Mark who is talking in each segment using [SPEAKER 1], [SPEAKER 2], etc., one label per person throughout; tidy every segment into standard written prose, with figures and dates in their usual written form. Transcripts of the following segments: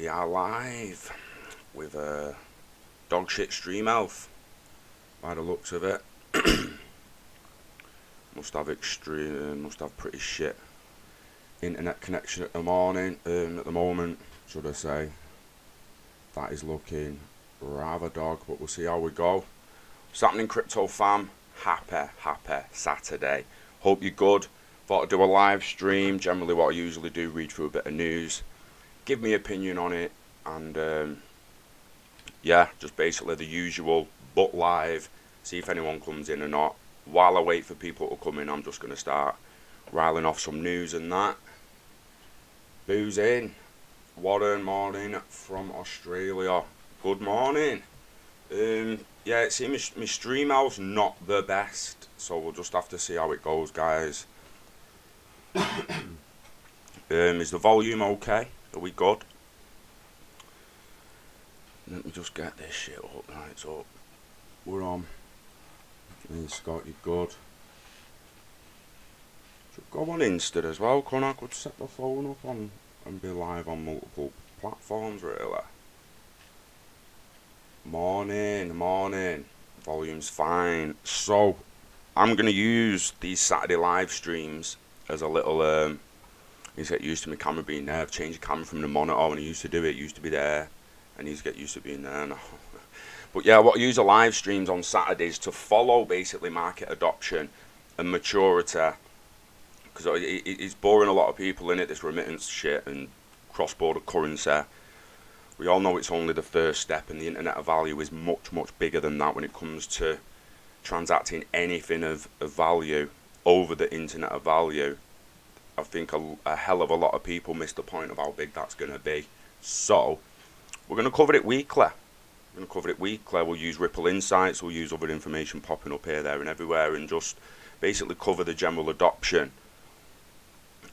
[SPEAKER 1] We are live with dog shit stream health by the looks of it. Must have pretty shit internet connection at the moment, should I say. That is looking rather dog, but we'll see how we go. What's happening, crypto fam? Happy Saturday. Hope you're good. Thought I'd do a live stream. Generally what I usually do, read through a bit of news, give me opinion on it, and yeah, just basically the usual, but live, see if anyone comes in or not. While I wait for people to come in, I'm just going to start riling off some news and that. Booze in. What a morning from Australia. Good morning. Yeah, see, my stream house not the best, so we'll just have to see how it goes, guys. Is the volume okay? Are we good? Let me just get this shit up. Right, it's up. We're on. Hey, Scott, you good? Should go on Insta as well. I could set my phone up on and be live on multiple platforms, really. Morning. Volume's fine. So, I'm going to use these Saturday live streams as a little, I need to get used to my camera being there. I've changed the camera from the monitor when I used to do it. It used to be there. I need to get used to being there now. But yeah, what I use the live streams on Saturdays to follow basically market adoption and maturity. Because it's boring a lot of people in it, this remittance shit and cross-border currency. We all know it's only the first step, and the internet of value is much bigger than that when it comes to transacting anything of value over the internet of value. I think a hell of a lot of people miss the point of how big that's going to be. So, we're going to cover it weekly. We'll use Ripple Insights, we'll use other information popping up here, there and everywhere, and just basically cover the general adoption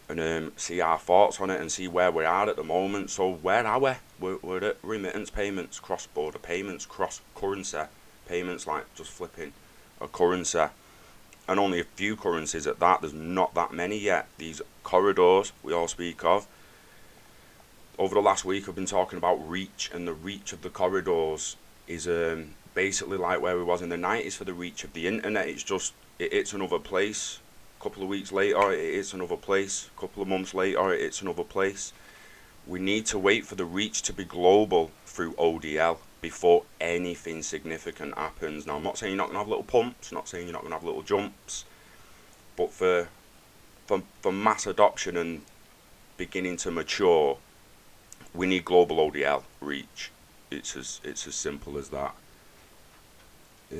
[SPEAKER 1] and see our thoughts on it and see where we are at the moment. So where are we? We're at remittance payments, cross-border payments, cross-currency payments, like just flipping a currency. And only a few currencies at that. There's not that many yet. These corridors we all speak of. Over the last week I've been talking about reach, and the reach of the corridors is basically like where we was in the 90s for the reach of the internet. It's just, it's another place. A couple of weeks later it's another place. A couple of months later it's another place. We need to wait for the reach to be global through ODL before anything significant happens. Now, I'm not saying you're not going to have little pumps, not saying you're not going to have little jumps, but for mass adoption and beginning to mature, we need global ODL reach. It's as simple as that. Will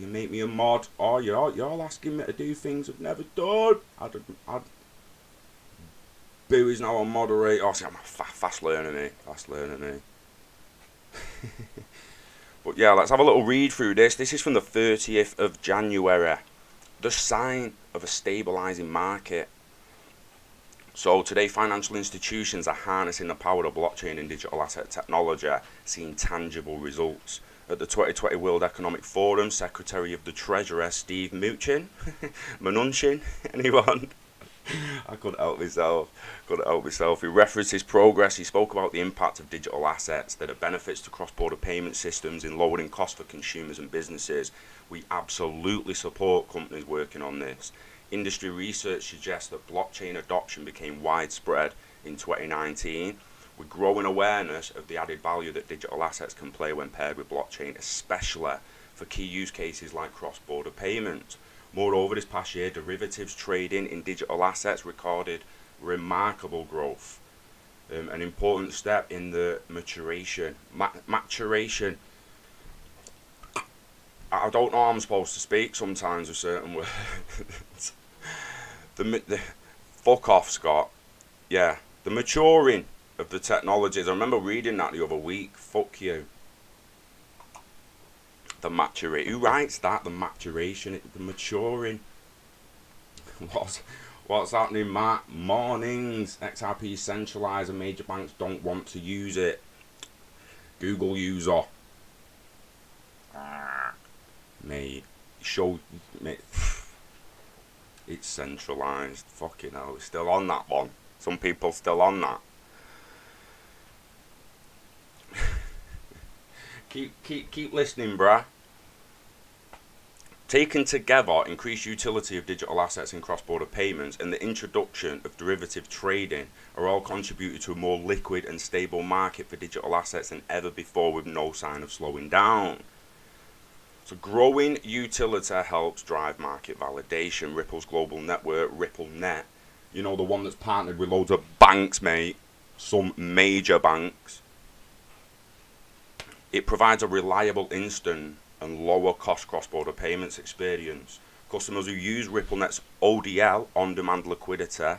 [SPEAKER 1] you make me a mod? Oh, you're all asking me to do things I've never done. Boo is now a moderator. Oh, see, I'm fast learning me. But yeah, let's have a little read through this. This is from the 30th of January. The sign of a stabilizing market. So today, financial institutions are harnessing the power of blockchain and digital asset technology, seeing tangible results. At the 2020 World Economic Forum, Secretary of the Treasury, Steve Mnuchin, anyone? I couldn't help myself. He referenced his progress. He spoke about the impact of digital assets, that it benefits to cross-border payment systems in lowering costs for consumers and businesses. We absolutely support companies working on this. Industry research suggests that blockchain adoption became widespread in 2019, with growing awareness of the added value that digital assets can play when paired with blockchain, especially for key use cases like cross-border payments. Moreover, this past year, derivatives trading in digital assets recorded remarkable growth. An important step in the maturation. I don't know how I'm supposed to speak sometimes with certain words. the fuck off, Scott. Yeah, the maturing of the technologies. I remember reading that the other week. Fuck you. The maturation. Who writes that? The maturation. The maturing. What's happening, Matt? Mornings. XRP centralised and major banks don't want to use it. Google user. Mate. It's centralised. Fucking hell. It's still on that one. Some people still on that. keep listening, bruh. Taken together, increased utility of digital assets in cross-border payments and the introduction of derivative trading are all contributed to a more liquid and stable market for digital assets than ever before, with no sign of slowing down. So growing utility helps drive market validation. Ripple's global network, RippleNet, you know, the one that's partnered with loads of banks, mate, some major banks. It provides a reliable, instant and lower cost cross-border payments experience. Customers who use RippleNet's ODL, on-demand liquidity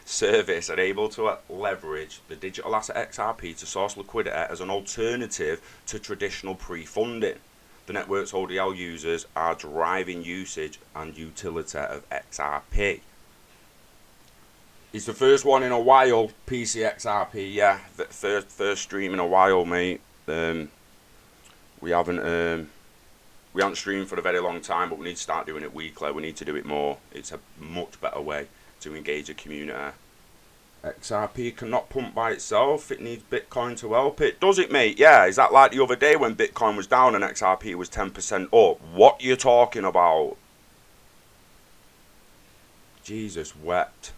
[SPEAKER 1] service, are able to leverage the digital asset XRP to source liquidity as an alternative to traditional pre-funding. The network's ODL users are driving usage and utility of XRP. It's the first one in a while, PCXRP, yeah, the first stream in a while, mate. We haven't streamed for a very long time, but we need to start doing it weekly. We need to do it more. It's a much better way to engage a community. XRP cannot pump by itself. It needs Bitcoin to help it. Does it, mate? Yeah. Is that like the other day when Bitcoin was down and XRP was 10% up? What you talking about? Jesus wept.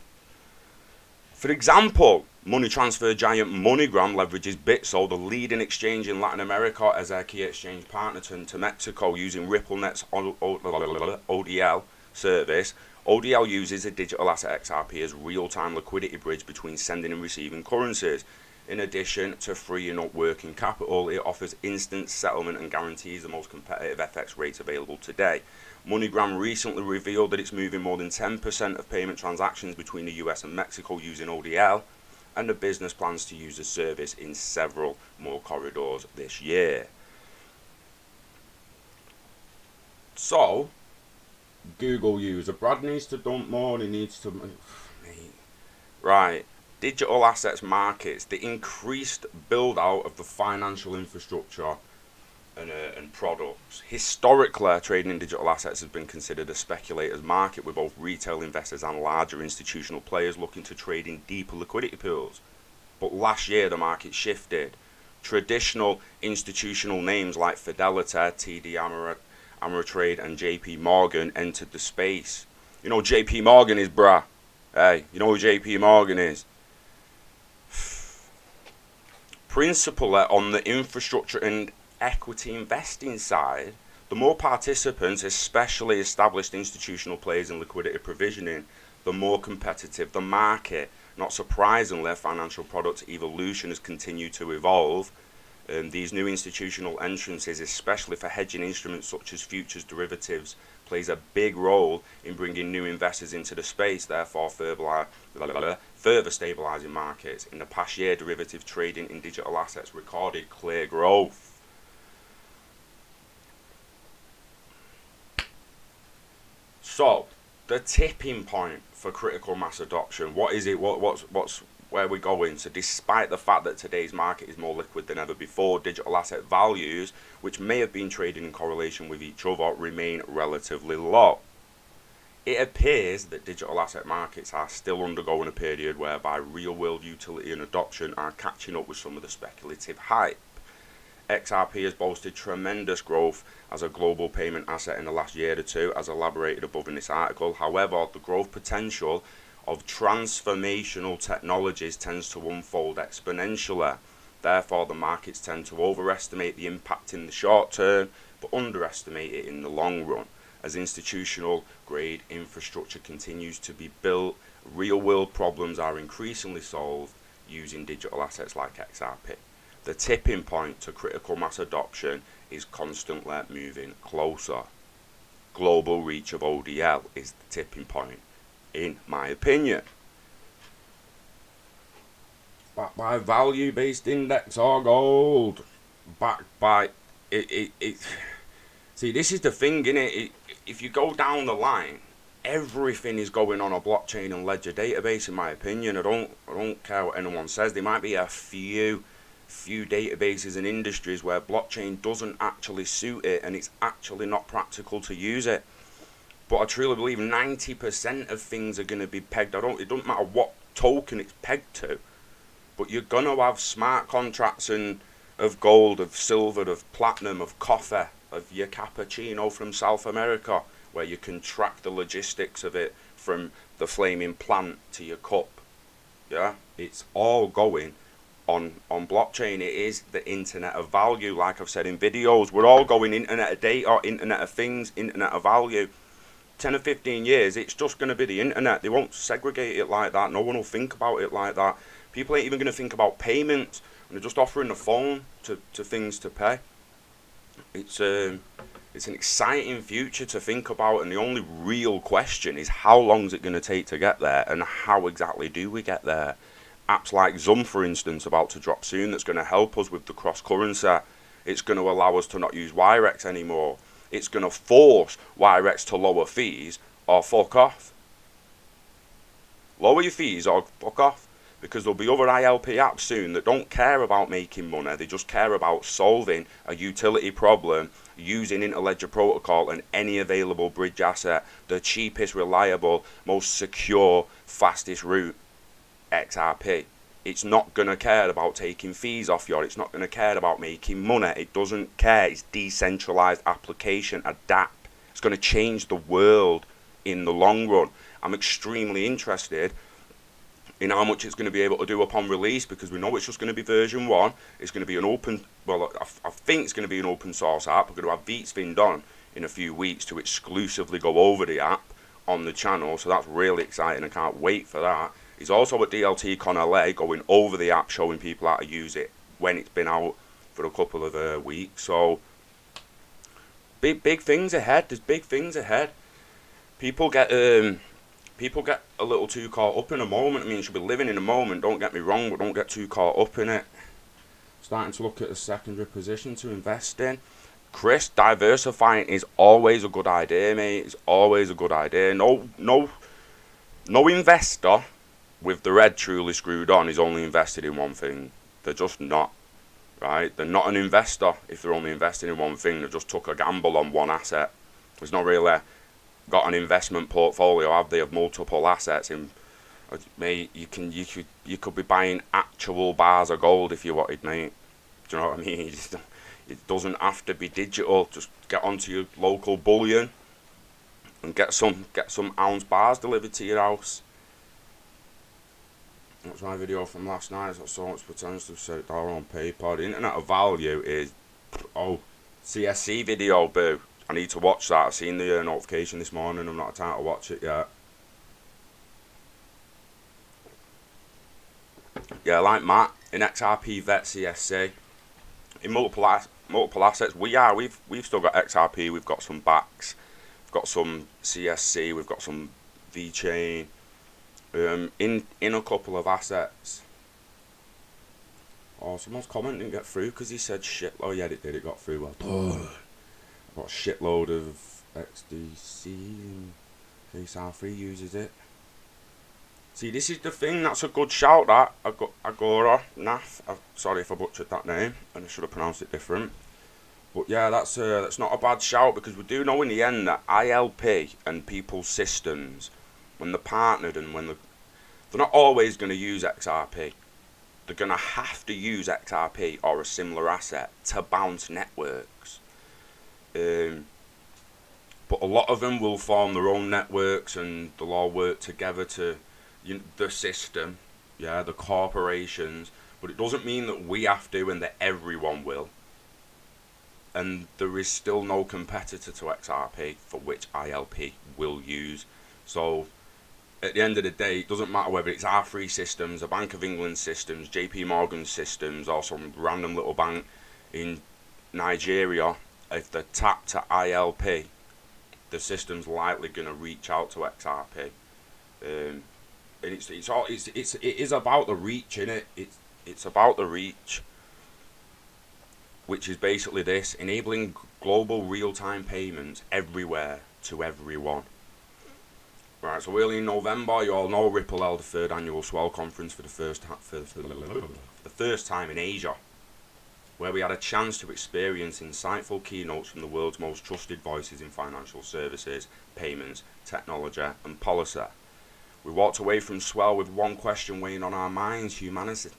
[SPEAKER 1] For example, money transfer giant MoneyGram leverages Bitso, the leading exchange in Latin America, as their key exchange partner to Mexico, using RippleNet's ODL service. ODL uses a digital asset XRP as real-time liquidity bridge between sending and receiving currencies. In addition to freeing up working capital, it offers instant settlement and guarantees the most competitive FX rates available today. MoneyGram recently revealed that it's moving more than 10% of payment transactions between the US and Mexico using ODL, and the business plans to use the service in several more corridors this year. So, Google user, Brad needs to dump more and he needs to... Right. Digital assets markets, the increased build out of the financial infrastructure and products. Historically, trading in digital assets has been considered a speculator's market, with both retail investors and larger institutional players looking to trade in deeper liquidity pools. But last year the market shifted. Traditional institutional names like Fidelity, TD Ameritrade and JP Morgan entered the space. You know who JP Morgan is, bruh? Hey, you know who JP Morgan is? Principally on the infrastructure and equity investing side, the more participants, especially established institutional players in liquidity provisioning, the more competitive the market. Not surprisingly, financial product evolution has continued to evolve. These new institutional entrances, especially for hedging instruments such as futures derivatives, plays a big role in bringing new investors into the space, therefore further stabilizing markets. In the past year, derivative trading in digital assets recorded clear growth. So, the tipping point for critical mass adoption, what is it? What's where we're going? So despite the fact that today's market is more liquid than ever before, digital asset values, which may have been traded in correlation with each other, remain relatively low. It appears that digital asset markets are still undergoing a period whereby real-world utility and adoption are catching up with some of the speculative hype. XRP has boasted tremendous growth as a global payment asset in the last year or two, as elaborated above in this article. However, the growth potential of transformational technologies tends to unfold exponentially. Therefore, the markets tend to overestimate the impact in the short term, but underestimate it in the long run. As institutional grade infrastructure continues to be built, real world problems are increasingly solved using digital assets like XRP. The tipping point to critical mass adoption is constantly moving closer. Global reach of ODL is the tipping point, in my opinion. Backed by value-based index or gold. Backed by it. See, this is the thing, innit? If you go down the line, everything is going on a blockchain and ledger database, in my opinion. I don't care what anyone says. There might be a few databases and industries where blockchain doesn't actually suit it and it's actually not practical to use it. But I truly believe 90% of things are going to be pegged. It doesn't matter what token it's pegged to, but you're going to have smart contracts of gold, of silver, of platinum, of coffee, of your cappuccino from South America, where you can track the logistics of it from the flaming plant to your cup. Yeah, it's all going on blockchain. It is the internet of value. Like I've said in videos, we're all going internet of data, internet of things, internet of value. 10 or 15 years, it's just going to be the internet. They won't segregate it like that. No one will think about it like that. People ain't even going to think about payments. And they're just offering the phone to things to pay. It's an exciting future to think about, and the only real question is how long is it going to take to get there, and how exactly do we get there? Apps like Zoom, for instance, about to drop soon, that's going to help us with the cross-currency. It's going to allow us to not use Wirex anymore. It's going to force Wirex to lower fees or fuck off. Lower your fees or fuck off. Because there'll be other ILP apps soon that don't care about making money. They just care about solving a utility problem using Interledger Protocol and any available bridge asset. The cheapest, reliable, most secure, fastest route, XRP. It's not going to care about taking fees off you. It's not going to care about making money. It doesn't care. It's decentralized application, a DApp. It's going to change the world in the long run. I'm extremely interested in how much it's going to be able to do upon release, because we know it's just going to be version 1. It's going to be an open, well, I think it's going to be an open source app. We're going to have Beatsvin done in a few weeks to exclusively go over the app on the channel, so that's really exciting. I can't wait for that. He's also at DLTCon LA going over the app, showing people how to use it when it's been out for a couple of weeks. So big things ahead. There's big things ahead. People get a little too caught up in a moment. I mean, you should be living in a moment, don't get me wrong, but don't get too caught up in it. Starting to look at a secondary position to invest in. Chris, diversifying is always a good idea, mate. It's always a good idea. No investor with the red truly screwed on is only invested in one thing. They're just not, right? They're not an investor if they're only invested in one thing. They just took a gamble on one asset. It's not really got an investment portfolio, have they, of multiple assets. In, mate, you could be buying actual bars of gold if you wanted, mate. Do you know what I mean? It doesn't have to be digital. Just get onto your local bullion and get some ounce bars delivered to your house. That's my video from last night. It's got so much potential to set it down on paper. The internet of value is, CSC video, boo. I need to watch that. I've seen the notification this morning. I've not had time to watch it yet. Yeah, like Matt in XRP Vet CSC. In multiple assets, we've still got XRP. We've got some BACS. We've got some CSC. We've got some VChain. In a couple of assets. Oh, someone's comment didn't get through because he said shit. Oh yeah, it did. It got through. Well done. I've got a shitload of XDC in case R3 uses it. See, this is the thing. That's a good shout. That Agora Naf. Sorry if I butchered that name, and I should have pronounced it different. But yeah, that's not a bad shout, because we do know in the end that ILP and people's systems, when they're partnered and when they're not always going to use XRP. They're going to have to use XRP or a similar asset to bounce networks. But a lot of them will form their own networks, and they'll all work together to the system, the corporations. But it doesn't mean that we have to and that everyone will. And there is still no competitor to XRP for which ILP will use. So at the end of the day, it doesn't matter whether it's R3 systems, a Bank of England systems, JP Morgan systems, or some random little bank in Nigeria. If they're tapped to ILP, the system's likely going to reach out to XRP. And it is about the reach, innit? It's about the reach, which is basically this: enabling global real-time payments everywhere to everyone. Right, so early in November, you all know Ripple held the 3rd annual Swell conference for the first time in Asia, where we had a chance to experience insightful keynotes from the world's most trusted voices in financial services, payments, technology and policy. We walked away from Swell with one question weighing on our minds: humanity.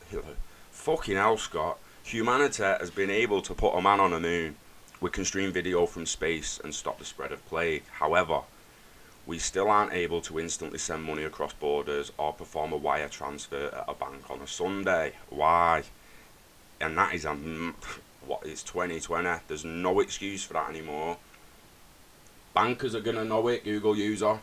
[SPEAKER 1] Fucking hell, Scott. Humanity has been able to put a man on the moon. We can stream video from space and stop the spread of plague. However, we still aren't able to instantly send money across borders or perform a wire transfer at a bank on a Sunday. Why? And that is it's 2020. There's no excuse for that anymore. Bankers are going to know it, Google user.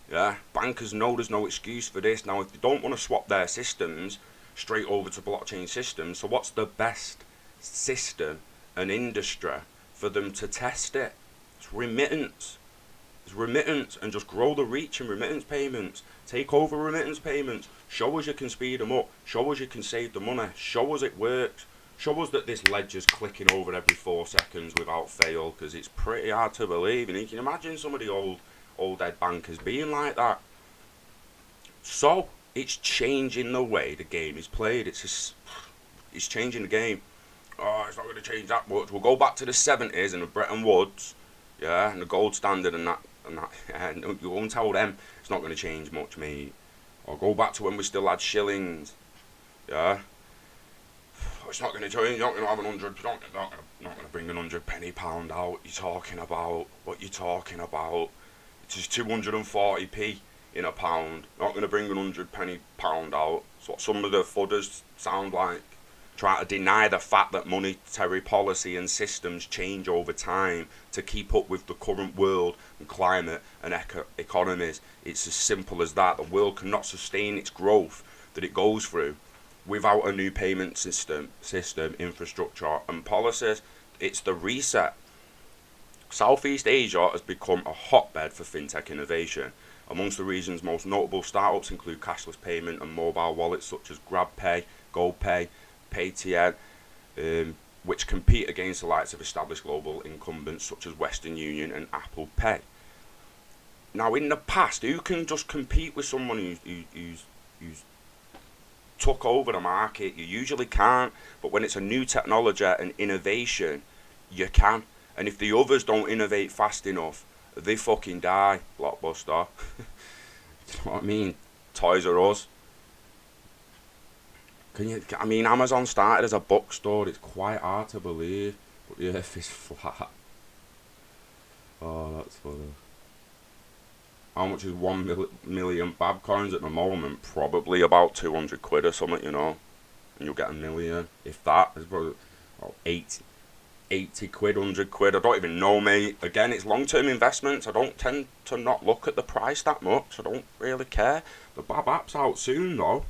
[SPEAKER 1] Yeah, bankers know there's no excuse for this. Now, if they don't want to swap their systems straight over to blockchain systems, so what's the best system and industry for them to test it? It's remittance. It's remittance, and just grow the reach in remittance payments. Take over remittance payments. Show us you can speed them up. Show us you can save the money. Show us it works. Show us that this ledger's clicking over every 4 seconds without fail, because it's pretty hard to believe. And you can imagine some of the old head bankers being like that. So it's changing the way the game is played. It's changing the game. Oh, it's not going to change that much. We'll go back to the 70s and the Bretton Woods, yeah, and the gold standard and that. And you won't tell them it's not going to change much, mate. Or go back to when we still had shillings, yeah. It's not going to change. You're not going to have 100. Not going to bring 100 penny pound out. You're talking about what you're talking about. It's just 240p in a pound. Not going to bring 100 penny pound out. It's what some of the fudders sound like. Try to deny the fact that monetary policy and systems change over time to keep up with the current world and climate and economies. It's as simple as that. The world cannot sustain its growth that it goes through without a new payment system, infrastructure and policies. It's the reset. Southeast Asia has become a hotbed for fintech innovation. Amongst the region's most notable startups include cashless payment and mobile wallets such as GrabPay, GoPay, Paytm, which compete against the likes of established global incumbents such as Western Union and Apple Pay. Now, in the past, who can just compete with someone who's took over the market? You usually can't, but when it's a new technology and innovation, you can. And if the others don't innovate fast enough, they fucking die. Blockbuster. You know what I mean? Toys R Us. Amazon started as a bookstore. It's quite hard to believe, but the earth is flat. Oh, that's funny. How much is 1 million Bab coins at the moment? Probably about 200 quid or something, you know. And you'll get 1 million. If that, it's probably 80 quid, 100 quid. I don't even know, mate. Again, it's long-term investments. I don't tend to not look at the price that much. I don't really care. The Bab app's out soon, though.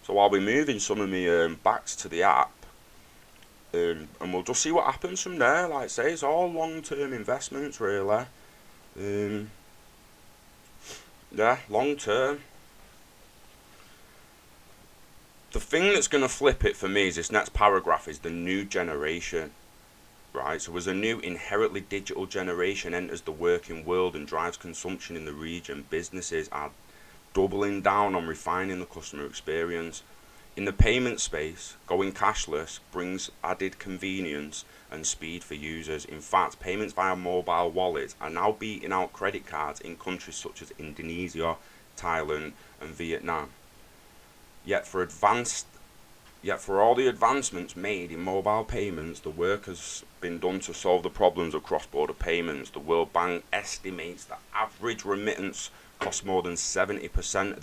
[SPEAKER 1] So I'll be moving some of my backs to the app. And we'll just see what happens from there. Like I say, it's all long-term investments, really. Yeah, long-term. The thing that's going to flip it for me is this next paragraph is the new generation. Right, so as a new inherently digital generation enters the working world and drives consumption in the region, businesses are doubling down on refining the customer experience. In the payment space, going cashless brings added convenience and speed for users. In fact, payments via mobile wallets are now beating out credit cards in countries such as Indonesia, Thailand and Vietnam. Yet for all the advancements made in mobile payments, the work has been done to solve the problems of cross-border payments. The World Bank estimates that average remittance costs more than 7%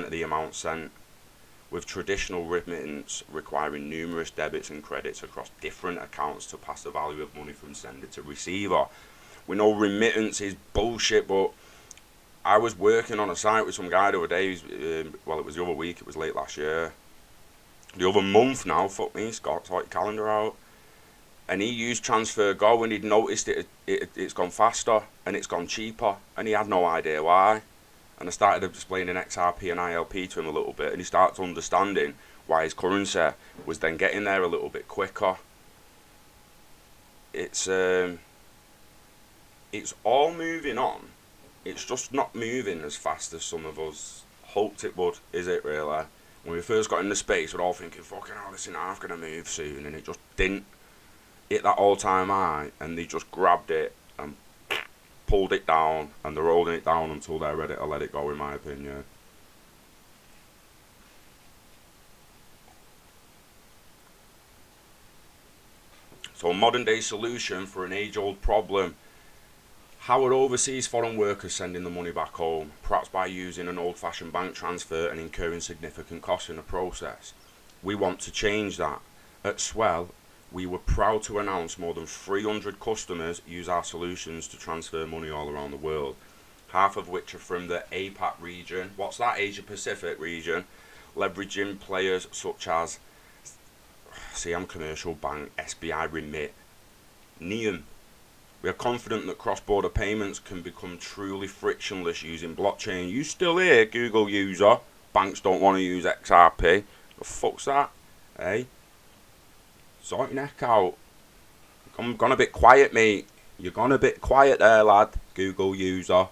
[SPEAKER 1] of the amount sent, with traditional remittance requiring numerous debits and credits across different accounts to pass the value of money from sender to receiver. We know remittance is bullshit, but I was working on a site with some guy the other day, it was the other week, it was late last year. The other month now, fuck me, Scott, sort your calendar out. And he used TransferGo and he'd noticed it's gone faster and it's gone cheaper and he had no idea why. And I started explaining XRP and ILP to him a little bit and he started understanding why his currency was then getting there a little bit quicker. It's all moving on. It's just not moving as fast as some of us hoped it would, is it really? When we first got into space, we're all thinking, fucking hell, this ain't half gonna move soon, and it just didn't hit that all-time high, and they just grabbed it and pulled it down, and they're holding it down until they're ready to let it go, in my opinion. So a modern day solution for an age-old problem. How are overseas foreign workers sending the money back home? Perhaps by using an old-fashioned bank transfer and incurring significant costs in the process. We want to change that. At Swell, we were proud to announce more than 300 customers use our solutions to transfer money all around the world, half of which are from the APAC region. What's that? Asia Pacific region, leveraging players such as Siam Commercial Bank, SBI Remit, Neum. We are confident that cross-border payments can become truly frictionless using blockchain. You still here, Google user? Banks don't want to use XRP. The fuck's that? Hey? Sort your neck out. You're gone a bit quiet, mate. You're gone a bit quiet there, lad. Google user.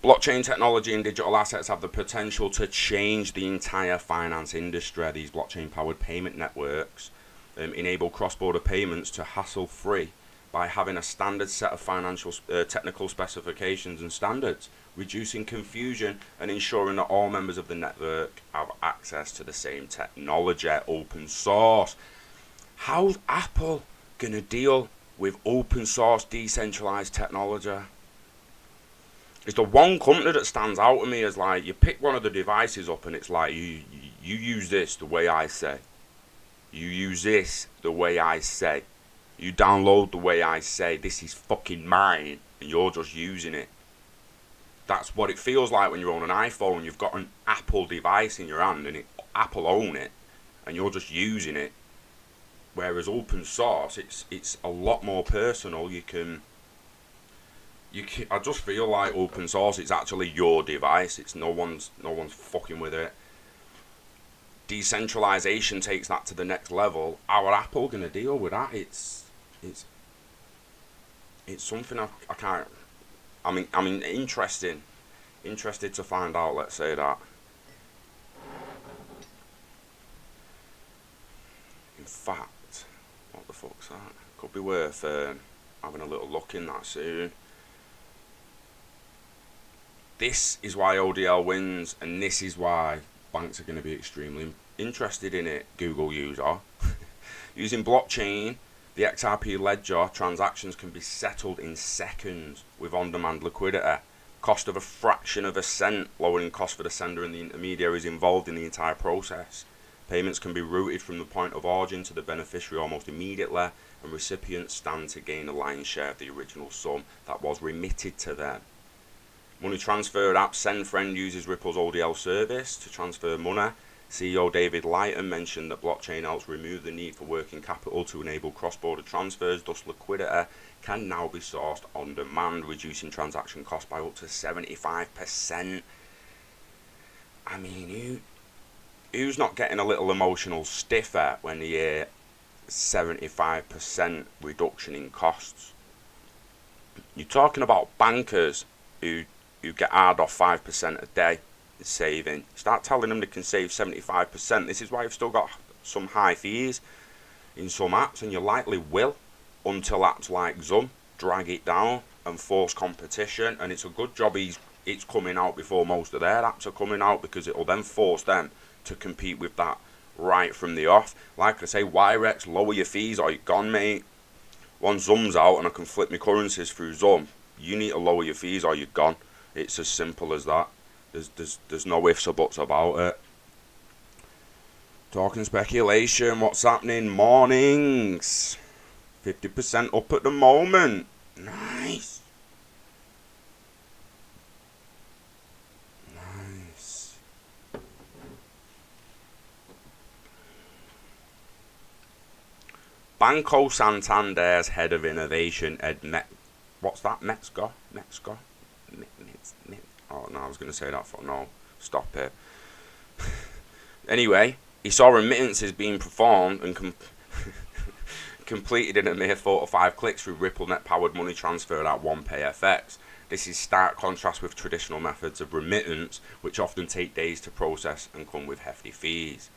[SPEAKER 1] Blockchain technology and digital assets have the potential to change the entire finance industry. These blockchain-powered payment networks enable cross-border payments to hassle-free by having a standard set of financial technical specifications and standards, reducing confusion and ensuring that all members of the network have access to the same technology. Open source. How's Apple gonna deal with open source decentralized technology? It's the one company that stands out to me as like, you pick one of the devices up and it's like, you use this the way I say. You use this the way I say. You download the way I say. This is fucking mine, and you're just using it. That's what it feels like when you're on an iPhone. You've got an Apple device in your hand, and Apple own it, and you're just using it. Whereas open source, it's a lot more personal. I just feel like open source, it's actually your device. It's no one's fucking with it. Decentralization takes that to the next level. How are Apple gonna deal with that? It's something I can't. I mean, interested to find out. Let's say that. In fact, what the fuck's that? Could be worth having a little look in that soon. This is why ODL wins, and this is why banks are going to be extremely interested in it, Google user. Using blockchain, the XRP ledger transactions can be settled in seconds with on-demand liquidity. Cost of a fraction of a cent, lowering cost for the sender and the intermediaries involved in the entire process. Payments can be routed from the point of origin to the beneficiary almost immediately, and recipients stand to gain a lion's share of the original sum that was remitted to them. Money transfer app SendFriend uses Ripple's ODL service to transfer money. CEO David Lighton mentioned that blockchain helps remove the need for working capital to enable cross-border transfers, thus liquidity can now be sourced on demand, reducing transaction costs by up to 75%. I mean, who's not getting a little emotional stiffer when they hear 75% reduction in costs? You're talking about bankers who get hard off 5% a day saving. Start telling them they can save 75%. This is why you've still got some high fees in some apps, and you likely will until apps like Zoom drag it down and force competition. And it's a good job it's coming out before most of their apps are coming out, because it will then force them to compete with that right from the off. Like I say, Wirex, lower your fees or you're gone, mate. Once Zoom's out and I can flip my currencies through Zoom, you need to lower your fees or you're gone. It's as simple as that. There's no ifs or buts about it. Talking speculation, what's happening? Mornings. 50% up at the moment. Nice. Nice. Banco Santander's head of innovation, what's that? Metzger? Oh no, I was going to say that for no. Stop it. Anyway, he saw remittances being performed and completed in a mere 4 to 5 clicks through RippleNet powered money transfer at OnePayFX. This is stark contrast with traditional methods of remittance, which often take days to process and come with hefty fees.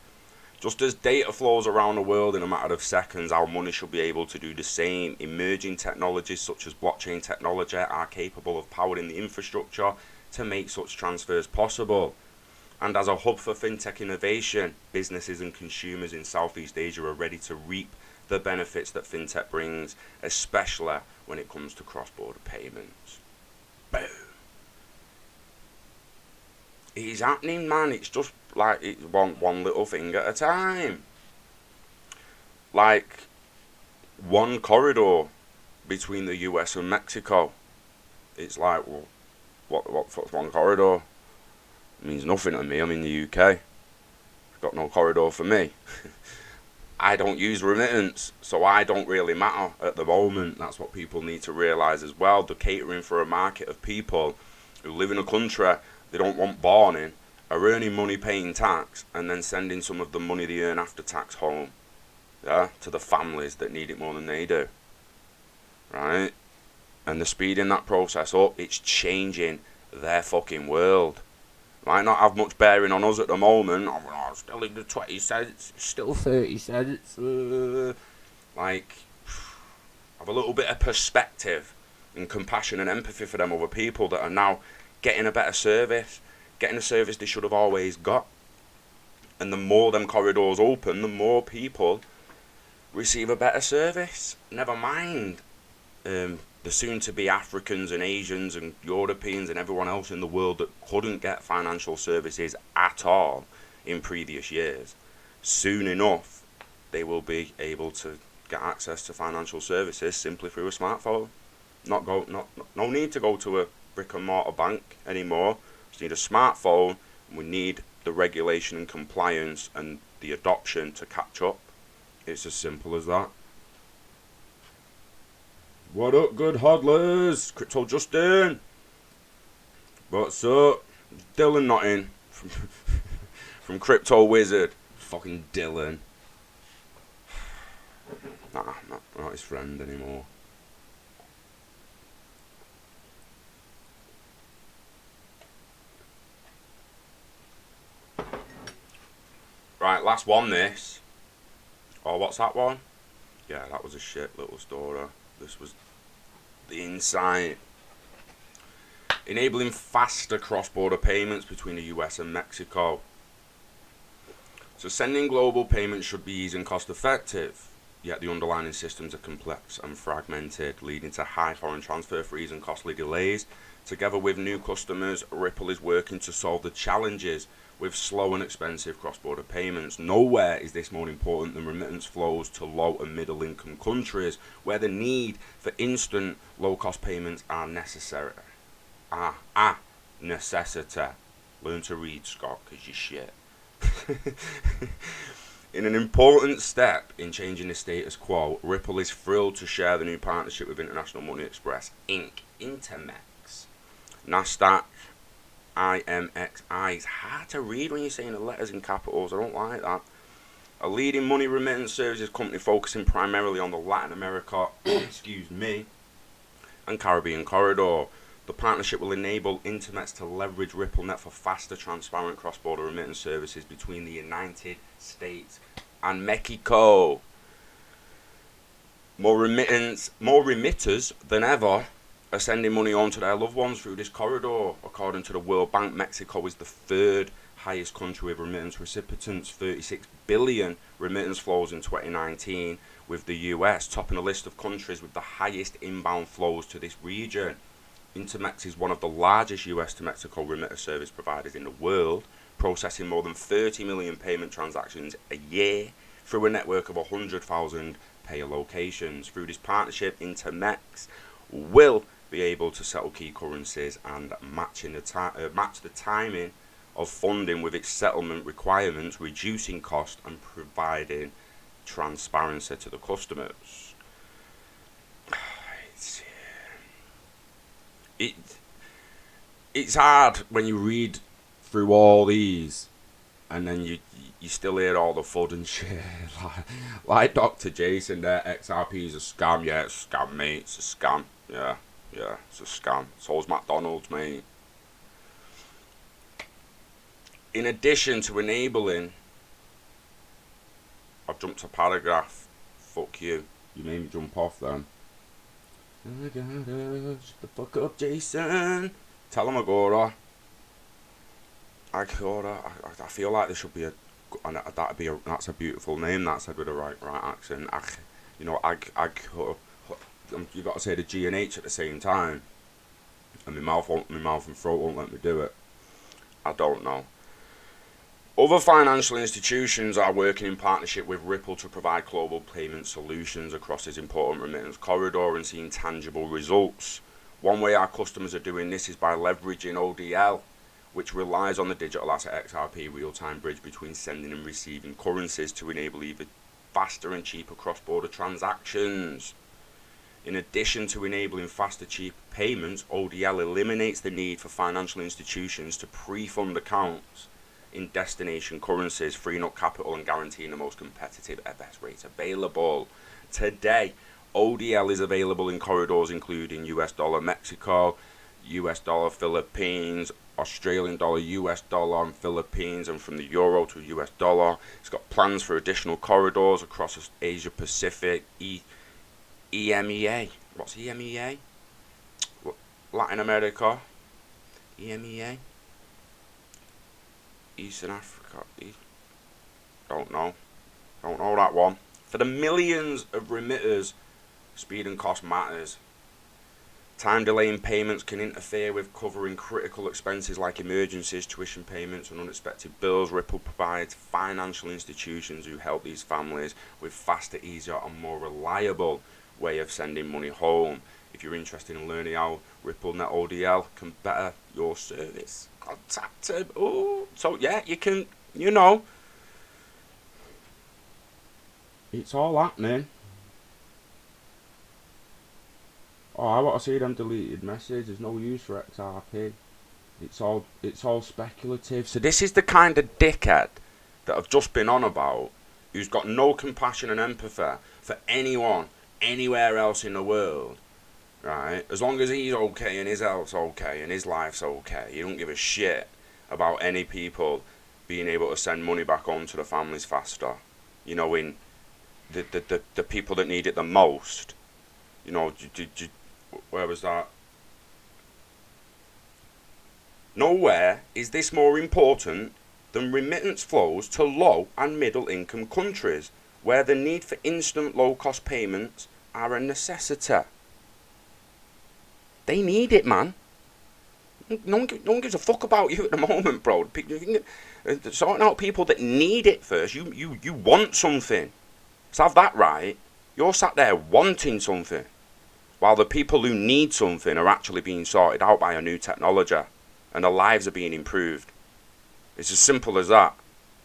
[SPEAKER 1] Just as data flows around the world in a matter of seconds, our money should be able to do the same. Emerging technologies such as blockchain technology are capable of powering the infrastructure to make such transfers possible. And as a hub for fintech innovation, businesses and consumers in Southeast Asia are ready to reap the benefits that fintech brings, especially when it comes to cross-border payments. Boom. It is happening, man. It's just like it's one little thing at a time. Like one corridor between the US and Mexico. It's like, well, what's one corridor? It means nothing to me. I'm in the UK. It's got no corridor for me. I don't use remittance, so I don't really matter at the moment. That's what people need to realise as well. They're catering for a market of people who live in a country they don't want born in, are earning money paying tax, and then sending some of the money they earn after tax home, yeah, to the families that need it more than they do, right? And they're speeding that process up. It's changing their fucking world. Might not have much bearing on us at the moment. Oh, still in the 20 cents, still 30 cents. Like, have a little bit of perspective and compassion and empathy for them other people that are now getting a better service, getting a service they should have always got. And the more them corridors open, the more people receive a better service. Never mind the soon-to-be Africans and Asians and Europeans and everyone else in the world that couldn't get financial services at all in previous years. Soon enough, they will be able to get access to financial services simply through a smartphone. No need to go to a brick and mortar bank anymore. Just need a smartphone, and we need the regulation and compliance and the adoption to catch up. It's as simple as that. What up, good hodlers? Crypto Justin. What's up? Dylan not in. From Crypto Wizard. Fucking Dylan. Nah, not his friend anymore. Right, last one this. Oh, what's that one? Yeah, that was a shit little story. This was the insight. Enabling faster cross-border payments between the US and Mexico. So sending global payments should be easy and cost-effective, yet the underlying systems are complex and fragmented, leading to high foreign transfer fees and costly delays. Together with new customers, Ripple is working to solve the challenges with slow and expensive cross-border payments. Nowhere is this more important than remittance flows to low and middle income countries where the need for instant low-cost payments are necessary. Necessity. Learn to read, Scott, because you're shit. In an important step in changing the status quo, Ripple is thrilled to share the new partnership with International Money Express, Inc. Intermex. Nasdaq IMXI. It's hard to read when you're saying the letters in capitals. I don't like that. A leading money remittance services company focusing primarily on the Latin America, and Caribbean corridor. The partnership will enable Intermex to leverage RippleNet for faster, transparent cross-border remittance services between the United States and Mexico. More remitters than ever are sending money on to their loved ones through this corridor. According to the World Bank, Mexico is the third highest country with remittance recipients, 36 billion remittance flows in 2019, with the US topping a list of countries with the highest inbound flows to this region. Intermex is one of the largest US to Mexico remitter service providers in the world, processing more than 30 million payment transactions a year through a network of 100,000 payer locations. Through this partnership, Intermex will be able to settle key currencies and match the timing of funding with its settlement requirements, reducing cost and providing transparency to the customers. It's hard when you read through all these and then you still hear all the FUD and shit. like Dr. Jason there, XRP is a scam. Yeah, it's a scam, mate. It's a scam. Yeah, it's a scam. So's McDonald's, mate. In addition to enabling, I've jumped to paragraph. Fuck you. You made me jump off then. I gotta shut the fuck up, Jason. Tell him Agora. I feel like there should be that's a beautiful name. That said with a right accent. You got to say the G and H at the same time, and my mouth and throat won't let me do it. I don't know. Other financial institutions are working in partnership with Ripple to provide global payment solutions across this important remittance corridor and seeing tangible results. One way our customers are doing this is by leveraging ODL, which relies on the digital asset XRP real-time bridge between sending and receiving currencies to enable even faster and cheaper cross-border transactions. In addition to enabling faster, cheaper payments, ODL eliminates the need for financial institutions to pre-fund accounts in destination currencies, freeing up capital and guaranteeing the most competitive FX rates available. Today, ODL is available in corridors including US dollar Mexico, US dollar Philippines, Australian dollar, US dollar and Philippines, and from the euro to US dollar. It's got plans for additional corridors across Asia Pacific, EMEA. What's EMEA? Latin America. EMEA. Eastern Africa. Don't know that one. For the millions of remitters, speed and cost matters. Time delay in payments can interfere with covering critical expenses like emergencies, tuition payments and unexpected bills. Ripple provides financial institutions who help these families with faster, easier and more reliable way of sending money home. If you're interested in learning how Ripple Net ODL can better your service, contact him. Oh, so yeah, you can, it's all happening. Oh, I want to see them deleted messages. There's no use for XRP. It's all speculative. So this is the kind of dickhead that I've just been on about, who's got no compassion and empathy for anyone anywhere else in the world, right? As long as he's okay and his health's okay and his life's okay, he don't give a shit about any people being able to send money back home to the families faster. In the people that need it the most. Where was that? Nowhere is this more important than remittance flows to low and middle income countries, where the need for instant low cost payments are a necessity. They need it, man. No one gives a fuck about you at the moment, bro. Sorting out people that need it first. You want something. Let's have that right. You're sat there wanting something, while the people who need something are actually being sorted out by a new technology, and their lives are being improved. It's as simple as that.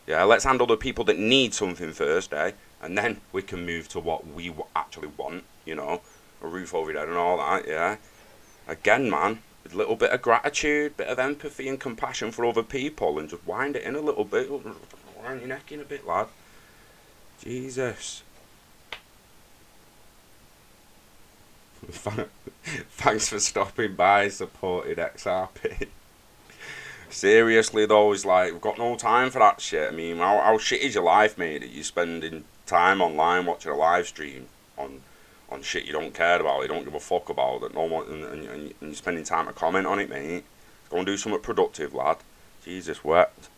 [SPEAKER 1] Yeah, let's handle the people that need something first, and then we can move to what we actually want, a roof over your head and all that, yeah. Again, man, a little bit of gratitude, bit of empathy and compassion for other people, and just wind it in a little bit, wind your neck in a bit, lad. Jesus. Thanks for stopping by, supported XRP. Seriously though, it's like, we've got no time for that shit. I mean, how shit is your life, mate, that you're spending time online watching a live stream on shit you don't care about, you don't give a fuck about, that no one, and you're spending time to comment on it, mate. Go and do something productive, lad. Jesus wept.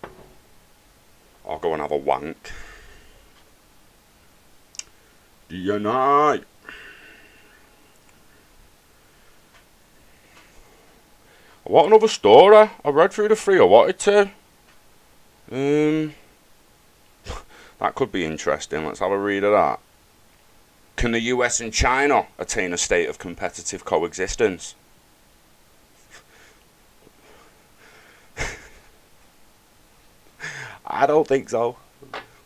[SPEAKER 1] Or go and have a wank. DNI. What another story? I read through the three I wanted to. That could be interesting. Let's have a read of that. Can the US and China attain a state of competitive coexistence? I don't think so.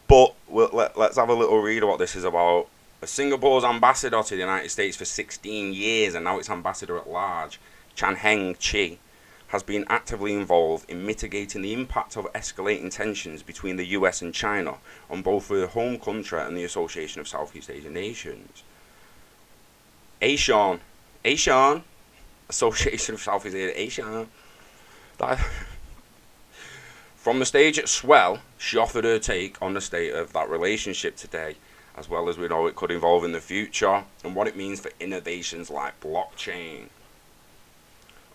[SPEAKER 1] But let's have a little read of what this is about. Singapore's ambassador to the United States for 16 years, and now its ambassador at large, Chan Heng Chi, has been actively involved in mitigating the impact of escalating tensions between the US and China on both the home country and the Association of Southeast Asian Nations. ASEAN, Association of Southeast Asian. From the stage at Swell, she offered her take on the state of that relationship today, as well as we know it could evolve in the future, and what it means for innovations like blockchain.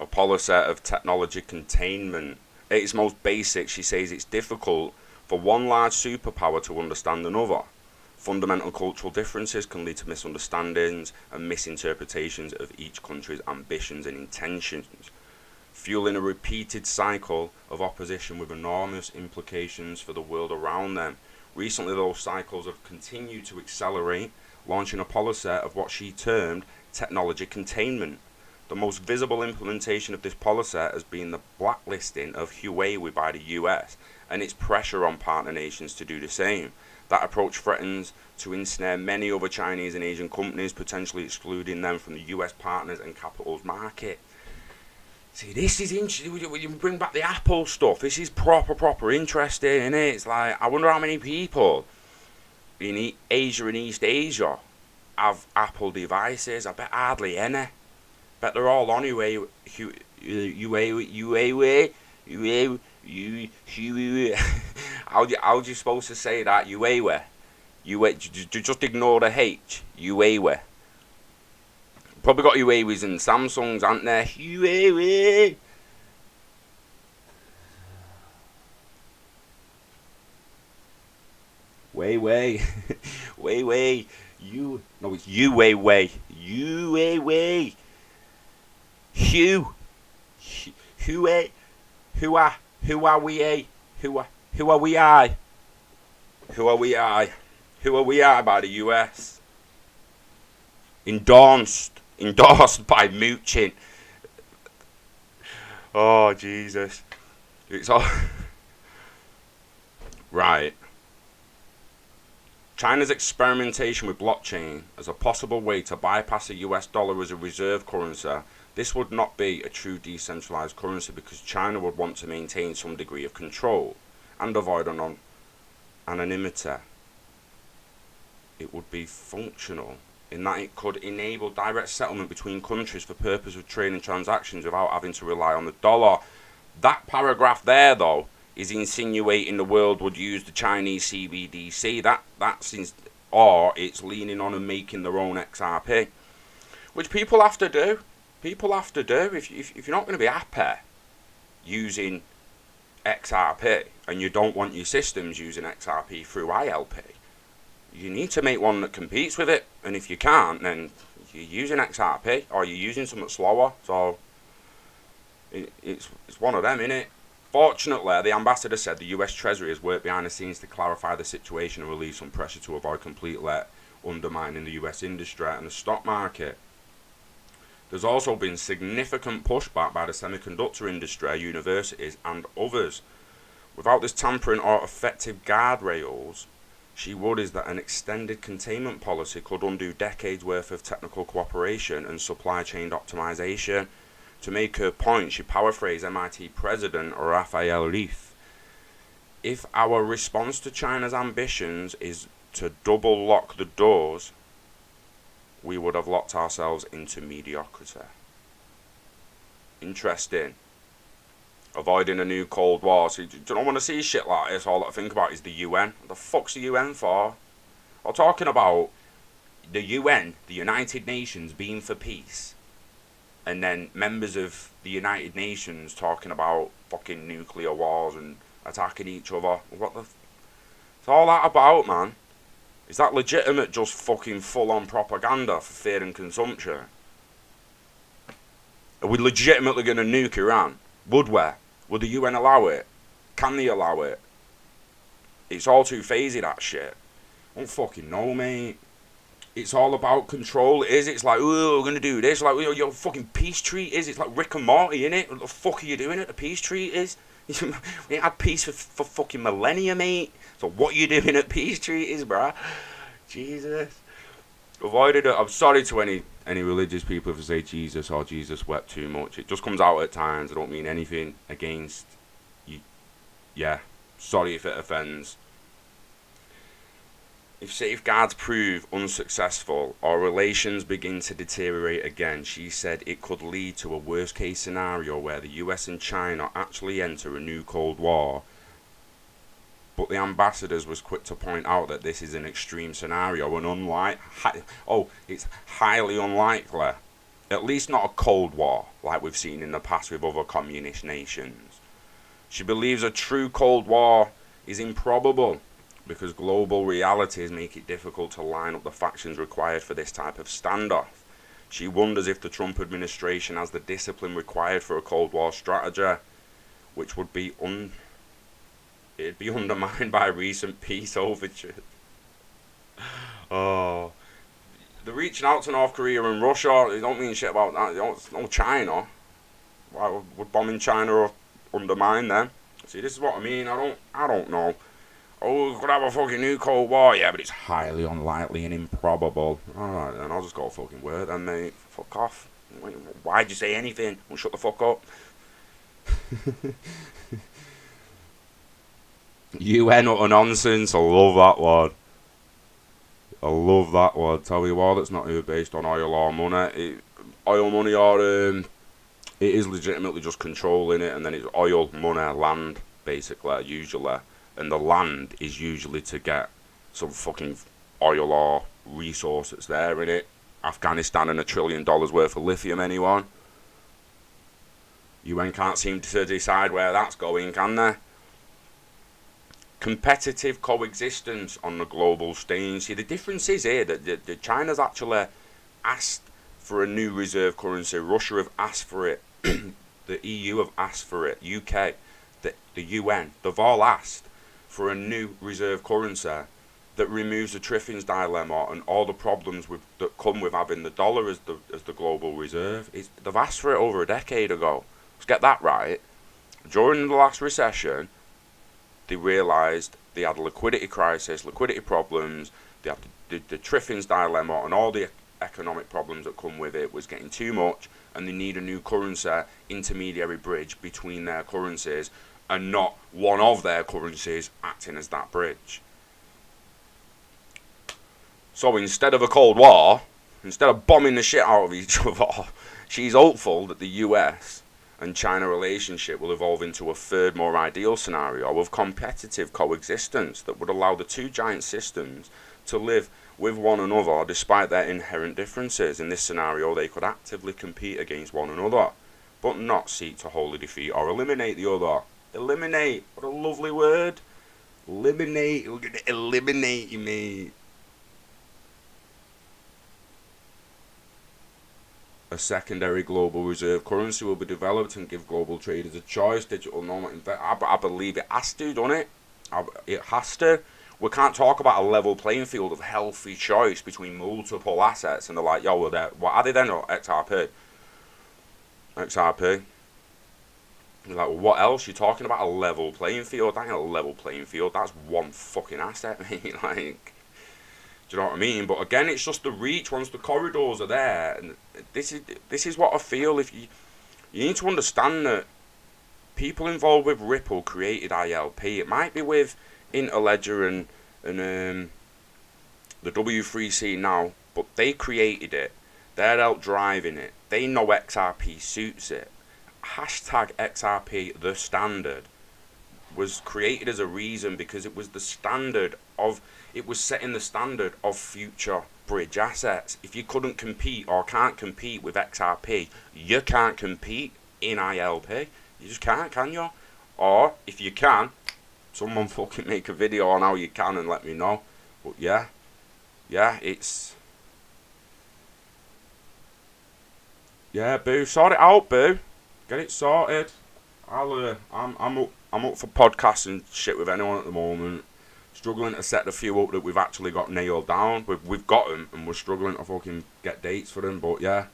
[SPEAKER 1] A policy of technology containment. At its most basic, she says it's difficult for one large superpower to understand another. Fundamental cultural differences can lead to misunderstandings and misinterpretations of each country's ambitions and intentions, fueling a repeated cycle of opposition with enormous implications for the world around them. Recently, those cycles have continued to accelerate, launching a policy of what she termed technology containment. The most visible implementation of this policy has been the blacklisting of Huawei by the US and its pressure on partner nations to do the same. That approach threatens to ensnare many other Chinese and Asian companies, potentially excluding them from the US partners and capitals market. See, this is interesting. When you bring back the Apple stuff, this is proper interesting, isn't it? It's like, I wonder how many people in Asia and East Asia have Apple devices. I bet hardly any. Bet they're all on Huawei. How you supposed to say that? Huawei. Just ignore the H. Huawei. Probably got Huawei's and Samsungs, aren't there? Huawei. Way. No, it's Huawei. Huawei. Who are we? By the US? Endorsed by Mooching. Oh Jesus! It's all right. China's experimentation with blockchain as a possible way to bypass the US dollar as a reserve currency. This would not be a true decentralized currency because China would want to maintain some degree of control and avoid anonymity. It would be functional in that it could enable direct settlement between countries for purpose of trading transactions without having to rely on the dollar. That paragraph there, though, is insinuating the world would use the Chinese CBDC. Or it's leaning on and making their own XRP, which people have to do. If you're not going to be happy using XRP and you don't want your systems using XRP through ILP, you need to make one that competes with it. And if you can't, then you're using XRP or you're using something slower. So it's one of them, innit? Fortunately, the ambassador said the US Treasury has worked behind the scenes to clarify the situation and relieve some pressure to avoid completely undermining the US industry and the stock market. There's also been significant pushback by the semiconductor industry, universities and others. Without this tampering or effective guardrails, she worries that an extended containment policy could undo decades worth of technical cooperation and supply chain optimization. To make her point, she paraphrased MIT President Raphael Reif. If our response to China's ambitions is to double lock the doors, we would have locked ourselves into mediocrity. Interesting. Avoiding a new Cold War. So you don't want to see shit like this. All I think about is the UN. What the fuck's the UN for? I'm talking about the UN, the United Nations, being for peace. And then members of the United Nations talking about fucking nuclear wars and attacking each other. What's all that about, man? Is that legitimate, just fucking full-on propaganda for fear and consumption? Are we legitimately going to nuke Iran? Would we? Would the UN allow it? Can they allow it? It's all too phasey, that shit. I don't fucking know, mate. It's all about control, it is. It's like, oh, we're going to do this. Like, your fucking peace treaties. It's like Rick and Morty, innit? What the fuck are you doing at the peace treaties? We ain't had peace for fucking millennia, mate. So what are you doing at peace treaties, bruh? Jesus. Avoided it. I'm sorry to any religious people, if they say Jesus or Jesus wept too much, it just comes out at times. I don't mean anything against you. Yeah, sorry if it offends. If safeguards prove unsuccessful or relations begin to deteriorate again, she said it could lead to a worst case scenario where the US and China actually enter a new Cold War. But the ambassadors was quick to point out that this is an extreme scenario and it's highly unlikely. At least not a Cold War like we've seen in the past with other communist nations. She believes a true Cold War is improbable because global realities make it difficult to line up the factions required for this type of standoff. She wonders if the Trump administration has the discipline required for a Cold War strategy, which would be it'd be undermined by recent peace overtures. Oh, they're reaching out to North Korea and Russia. They don't mean shit about that. It's no China. Why would bombing China or undermine them? See, this is what I mean. I don't know. Oh, we could have a fucking new Cold War, yeah, but it's highly unlikely and improbable. Alright then, I'll just go fucking word then, mate. Fuck off. Why'd you say anything? Well, shut the fuck up. UN utter nonsense. I love that one. I love that one. Tell you what, it's not even based on oil or money. Oil money or it is legitimately just controlling it, and then it's oil, money, land, basically, usually. And the land is usually to get some fucking oil or resource that's there in it. Afghanistan and $1 trillion worth of lithium, anyone? UN can't seem to decide where that's going, can they? Competitive coexistence on the global stage. See, the difference is here that China's actually asked for a new reserve currency. Russia have asked for it. The EU have asked for it. UK, the UN, they've all asked for a new reserve currency that removes the Triffin's dilemma and all the problems that come with having the dollar as the global reserve. They've asked for it over a decade ago. Let's get that right. During the last recession, they realised they had a liquidity crisis, liquidity problems, they had the Triffin's dilemma and all the economic problems that come with it was getting too much, and they need a new currency, intermediary bridge between their currencies, and not one of their currencies acting as that bridge. So instead of a Cold War, instead of bombing the shit out of each other, she's hopeful that the US and China relationship will evolve into a third, more ideal scenario of competitive coexistence that would allow the two giant systems to live with one another despite their inherent differences. In this scenario, they could actively compete against one another, but not seek to wholly defeat or eliminate the other. Eliminate, what a lovely word. Eliminate, we're going to eliminate you, mate. A secondary global reserve currency will be developed and give global traders a choice. Digital nomad, I believe it has to, don't it? It has to. We can't talk about a level playing field of healthy choice between multiple assets and they're like, yo, well, what are they then? Or XRP. You're like, well, what else? You're talking about a level playing field? That ain't a level playing field. That's one fucking asset, mate. Like, do you know what I mean? But again, it's just the reach once the corridors are there. And this is what I feel. If you need to understand that people involved with Ripple created ILP. It might be with Interledger and the W3C now, but they created it. They're out driving it. They know XRP suits it. Hashtag XRP the standard was created as a reason because it was the standard of, it was setting the standard of future bridge assets. If you couldn't compete or can't compete with XRP, you can't compete in ILP. You just can't, can you? Or if you can, someone fucking make a video on how you can and let me know. But yeah, it's, yeah, boo, sort it out, boo. Get it sorted. I'm up for podcasts and shit with anyone at the moment. Struggling to set the few up that we've actually got nailed down. We've got them and we're struggling to fucking get dates for them. But yeah,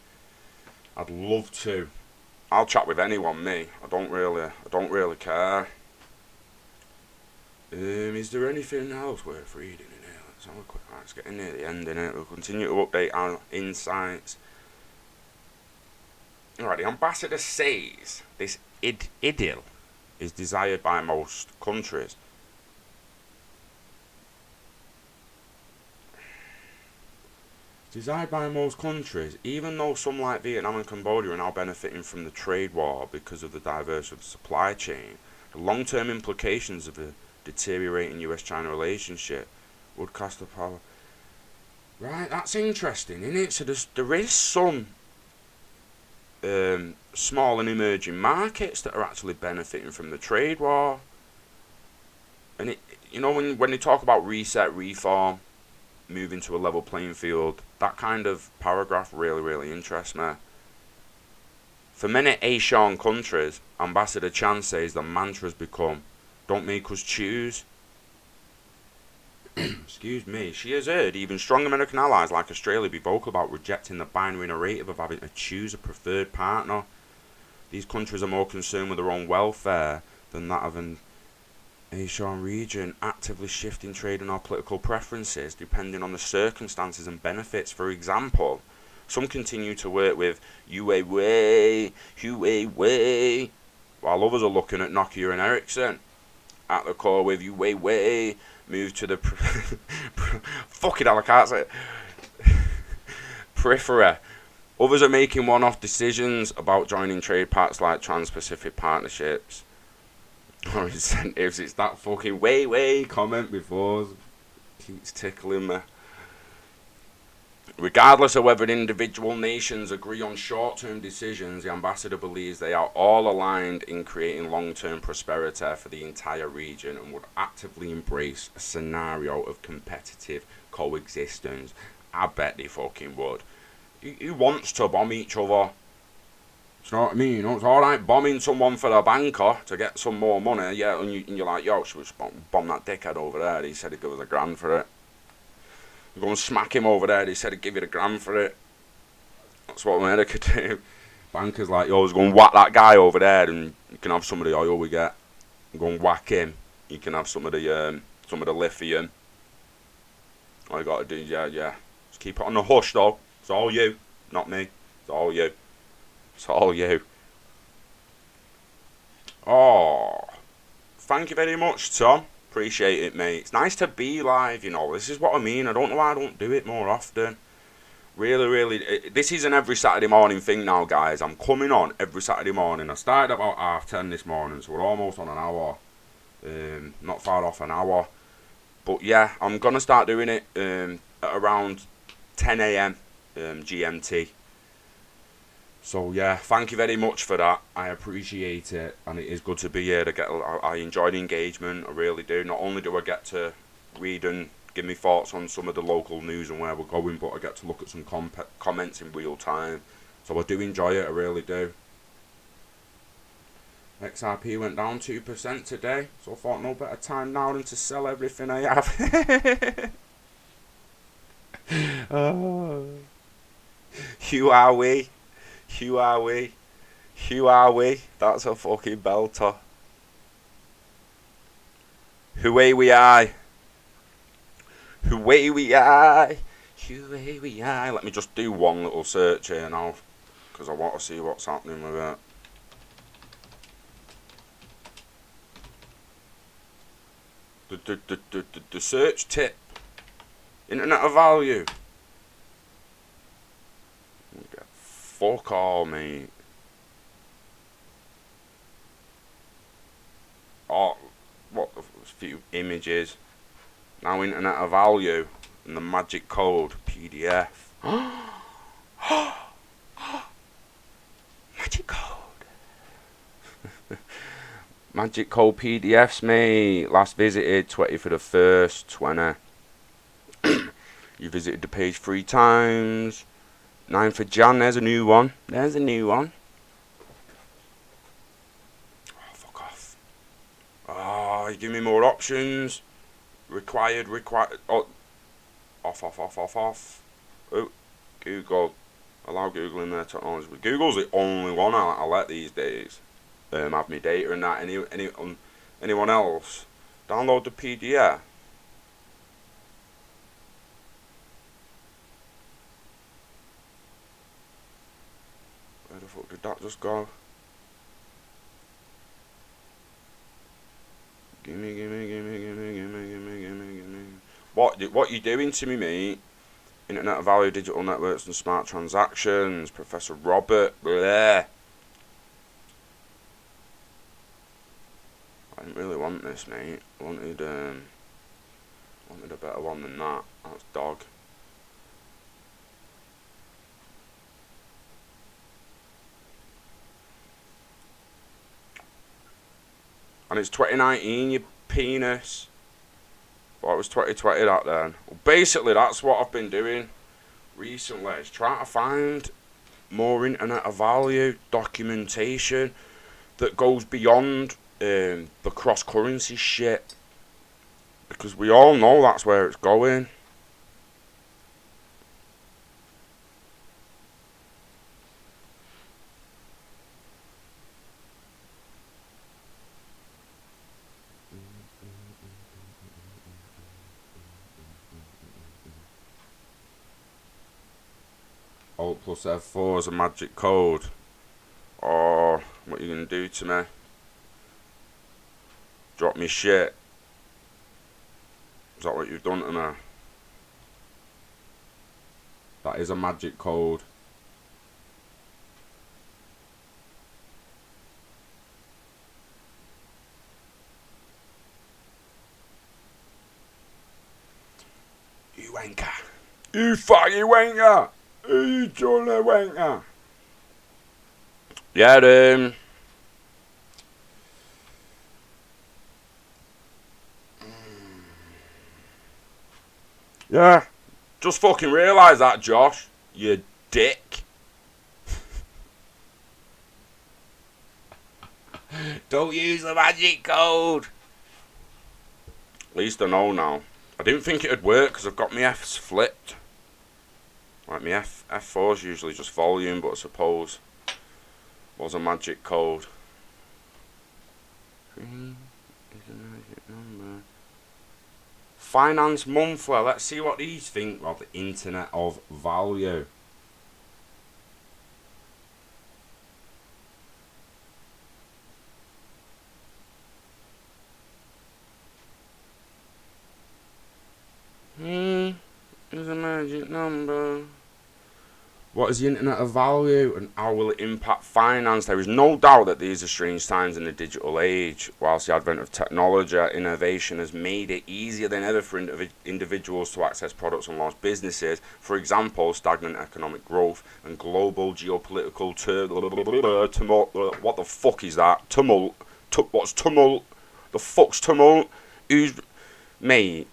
[SPEAKER 1] I'd love to. I'll chat with anyone, me. I don't really care. Is there anything else worth reading in here? Let's have a quick. Let's get in near the end in it. We'll continue to update our insights. Alright, the ambassador says this idyll is desired by most countries. Desired by most countries, even though some like Vietnam and Cambodia are now benefiting from the trade war because of the diversity of the supply chain, the long-term implications of a deteriorating US-China relationship would cost the power. Right, that's interesting, isn't it? So there is some small and emerging markets that are actually benefiting from the trade war. And when they talk about reset, reform, moving to a level playing field, that kind of paragraph really, really interests me. For many Asian countries, Ambassador Chan says the mantra has become, "Don't make us choose." Excuse me. She has heard even strong American allies like Australia be vocal about rejecting the binary narrative of having to choose a preferred partner. These countries are more concerned with their own welfare than that of an Asian region actively shifting trade and our political preferences depending on the circumstances and benefits. For example, some continue to work with Huawei, while others are looking at Nokia and Ericsson. At the core with Huawei, move to the fucking hell, I can't say it. Periphery. Others are making one-off decisions about joining trade pacts like Trans-Pacific partnerships or incentives. It's that fucking way comment before keeps tickling me. Regardless of whether individual nations agree on short-term decisions, the ambassador believes they are all aligned in creating long-term prosperity for the entire region and would actively embrace a scenario of competitive coexistence. I bet they fucking would. Who wants to bomb each other? You know what I mean? It's alright bombing someone for a banker to get some more money, yeah, and you're like, yo, should we bomb that dickhead over there? He said he'd give us $1,000 for it. Go and smack him over there. They said he'd give you $1,000 for it. That's what America do. Bankers like, yo, let's go and whack that guy over there, and you can have some of the oil we get. Go and whack him. You can have some of the lithium. All you gotta do, yeah. Just keep it on the hush, though. It's all you, not me. It's all you. It's all you. Oh, thank you very much, Tom. Appreciate it, mate. It's nice to be live, This is what I mean. I don't know why I don't do it more often. Really, this is an every Saturday morning thing now, guys. I'm coming on every Saturday morning. I started about 10:30 this morning, so we're almost on an hour. Not far off an hour. But yeah, I'm going to start doing it at around 10 a.m. GMT. So yeah, thank you very much for that. I appreciate it, and it is good to be here. I enjoy the engagement. I really do. Not only do I get to read and give me thoughts on some of the local news and where we're going, but I get to look at some comments in real time. So I do enjoy it. I really do. XRP went down 2% today, so I thought no better time now than to sell everything I have. Oh. Who are we? Who are we? Who are we? That's a fucking belter. Who-ay we I? Who-ay we I? Who-ay we I? Let me just do one little search here now, because I want to see what's happening with it. The search tip. Internet of value. Fuck all, mate. Oh, what the few images. Now internet of value and the magic code PDF. Magic code. Magic code PDFs, mate. Last visited 20 for the first 20. You visited the page 3 times. 9th of Jan, there's a new one. There's a new one. Oh, fuck off. Oh, you give me more options. Required. Oh, off. Oh, Google. Allow Google in their technology. But Google's the only one I let these days. Have me data and that. Anyone else? Download the PDF. Where the fuck did that just go? Gimme. What you doing to me, mate? Internet of Value, digital networks and smart transactions. Professor Robert. Bleh. I didn't really want this, mate. I wanted a better one than that. That's dog. And it's 2019, you penis. Thought it was 2020 that then. Well, basically, that's what I've been doing recently. Is trying to find more Internet of Value documentation that goes beyond the cross-currency shit. Because we all know that's where it's going. Alt plus F4 is a magic code. Or what you gonna do to me? Drop me shit. Is that what you've done to me? That is a magic code. You wanker. You fucking wanker. You Johnny wanker. Yeah, yeah. Just fucking realise that, Josh. You dick. Don't use the magic code. At least I know now. I didn't think it'd work because I've got my F's flipped. Like my F4's usually just volume, but I suppose was a magic code. Finance Monthly. Let's see what these think of the Internet of Value. Is a magic number. What is the Internet of Value and how will it impact finance? There is no doubt that these are strange times in the digital age. Whilst the advent of technology, innovation has made it easier than ever for individuals to access products and launch businesses. For example, stagnant economic growth and global geopolitical tumult. What the fuck is that? Tumult. What's tumult? The fuck's tumult? Mate,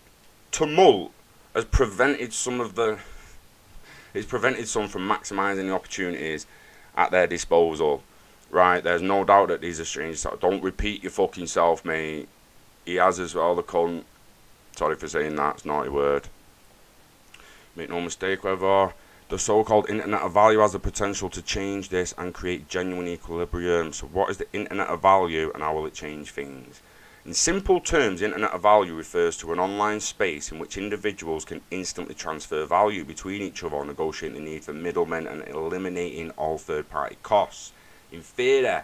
[SPEAKER 1] tumult has prevented some from maximising the opportunities at their disposal. Right, there's no doubt that these are strange. Don't repeat your fucking self, mate. He has as well, the cunt. Sorry for saying that, it's a naughty word. Make no mistake, whether the so-called Internet of Value has the potential to change this and create genuine equilibrium. So what is the Internet of Value and how will it change things? In simple terms, Internet of Value refers to an online space in which individuals can instantly transfer value between each other, negotiating the need for middlemen and eliminating all third-party costs. In theory,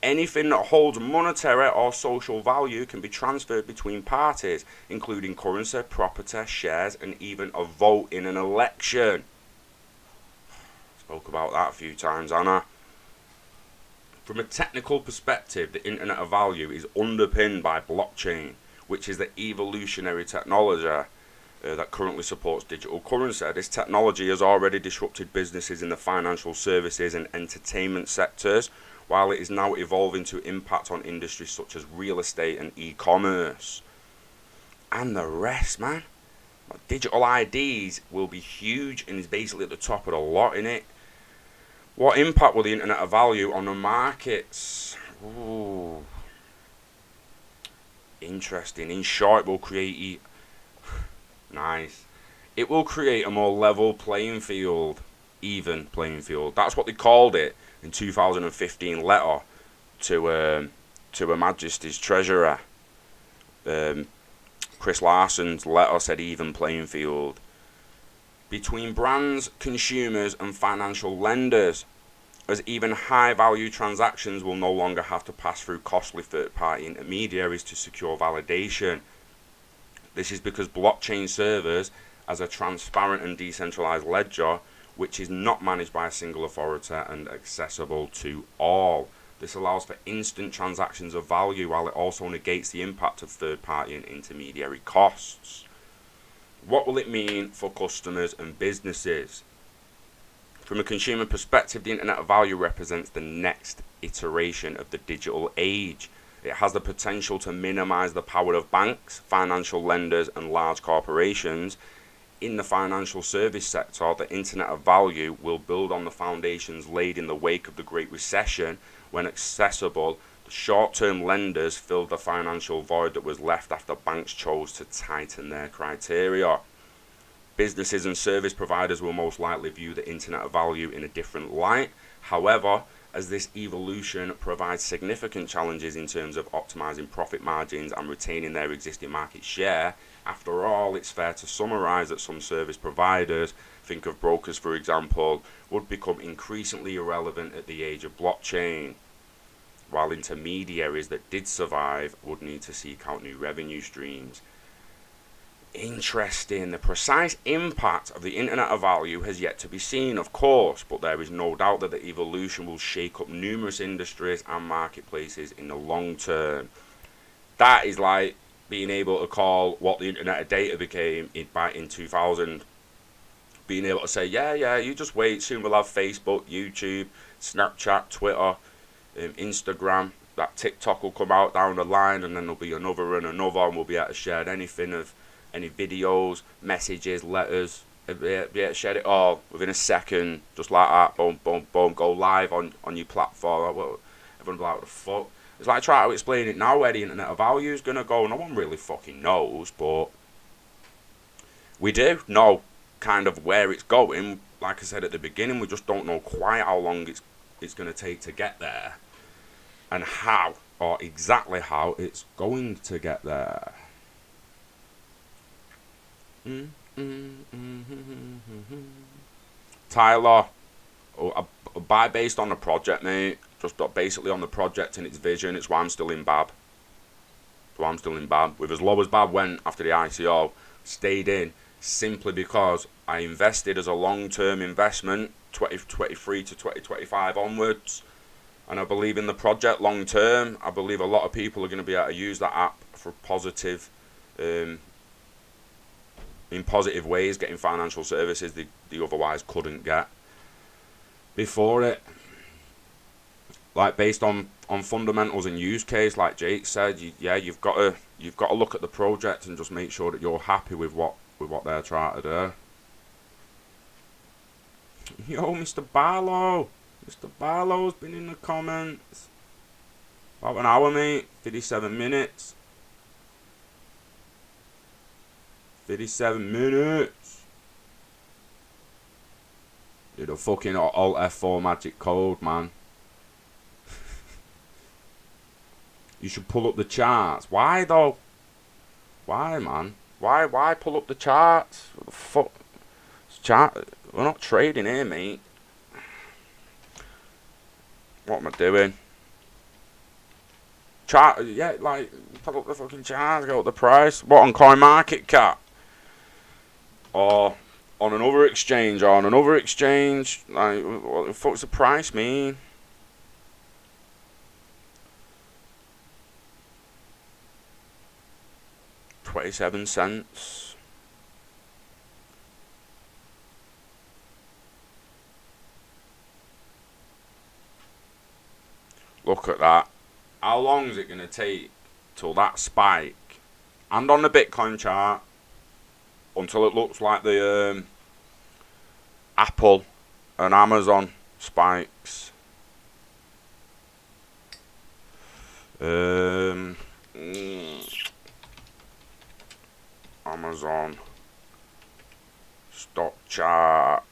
[SPEAKER 1] anything that holds monetary or social value can be transferred between parties, including currency, property, shares, and even a vote in an election. Spoke about that a few times, Anna. From a technical perspective, the Internet of Value is underpinned by blockchain, which is the evolutionary technology that currently supports digital currency. This technology has already disrupted businesses in the financial services and entertainment sectors, while it is now evolving to impact on industries such as real estate and e-commerce. And the rest, man. Digital IDs will be huge and is basically at the top of the lot in it. What impact will the Internet of Value on the markets? Ooh. Interesting. In short, it will create... Nice. It will create a more level playing field. Even playing field. That's what they called it in 2015 letter to Her Majesty's Treasurer. Chris Larson's letter said even playing field. Between brands, consumers and financial lenders. as even high value transactions will no longer have to pass through costly third-party intermediaries to secure validation. This is because blockchain servers as a transparent and decentralized ledger which is not managed by a single authority and accessible to all. This allows for instant transactions of value while it also negates the impact of third-party and intermediary costs. What will it mean for customers and businesses? From a consumer perspective, the Internet of Value represents the next iteration of the digital age. It has the potential to minimize the power of banks, financial lenders, and large corporations. In the financial service sector, the Internet of Value will build on the foundations laid in the wake of the Great Recession, when accessible, the short-term lenders filled the financial void that was left after banks chose to tighten their criteria. Businesses and service providers will most likely view the Internet of Value in a different light. However, as this evolution provides significant challenges in terms of optimizing profit margins and retaining their existing market share, after all, it's fair to summarize that some service providers, think of brokers for example, would become increasingly irrelevant at the age of blockchain, while intermediaries that did survive would need to seek out new revenue streams. Interesting. The precise impact of the Internet of Value has yet to be seen, of course, but there is no doubt that the evolution will shake up numerous industries and marketplaces in the long term. That is like being able to call what the Internet of Data became in 2000. Being able to say, yeah, you just wait, soon we'll have Facebook, YouTube, Snapchat, Twitter, Instagram. That TikTok will come out down the line, and then there'll be another and another, and we'll be able to share anything of any videos, messages, letters, share it all within a second, just like that, boom, boom, boom, go live on your platform. Well, everyone will be like, what the fuck? It's like trying to explain it now where the Internet of Value is going to go. No one really fucking knows, but we do know kind of where it's going. Like I said at the beginning, we just don't know quite how long it's going to take to get there, and how, or exactly how it's going to get there. Tyler, I buy based on the project, mate. Just basically on the project and its vision. It's why I'm still in BAB. With as low as BAB went after the ICO, stayed in simply because I invested as a long-term investment, 2023 to 2025 onwards, and I believe in the project long term. I believe a lot of people are going to be able to use that app for positive. In positive ways, getting financial services they otherwise couldn't get before it. Like based on fundamentals and use case, like Jake said, you've got to look at the project and just make sure that you're happy with what they're trying to do. Yo, Mr. Barlow's been in the comments. About an hour, mate. 57 minutes. 57 minutes. Did a fucking Alt F4 magic code, man. You should pull up the charts. Why though? Why, man? Why pull up the charts? What the fuck? We're not trading here, mate. What am I doing? Chart, yeah, like pull up the fucking charts, go up the price. What, on CoinMarketCap? Or on another exchange, like, what the fuck's the price mean? $0.27. Look at that. How long is it going to take till that spike? And on the Bitcoin chart, until it looks like the Apple and Amazon spikes. Amazon stock chart.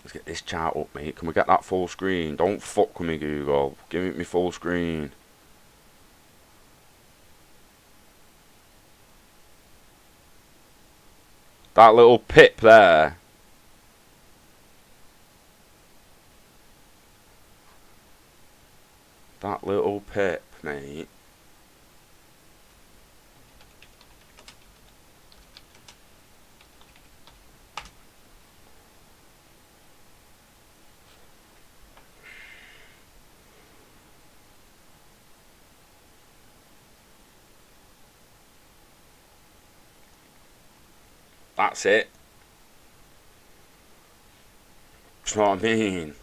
[SPEAKER 1] Let's get this chart up, mate. Can we get that full screen? Don't fuck with me, Google. Give me full screen. That little pip there. That little pip, mate. That's it. Do you know what I mean?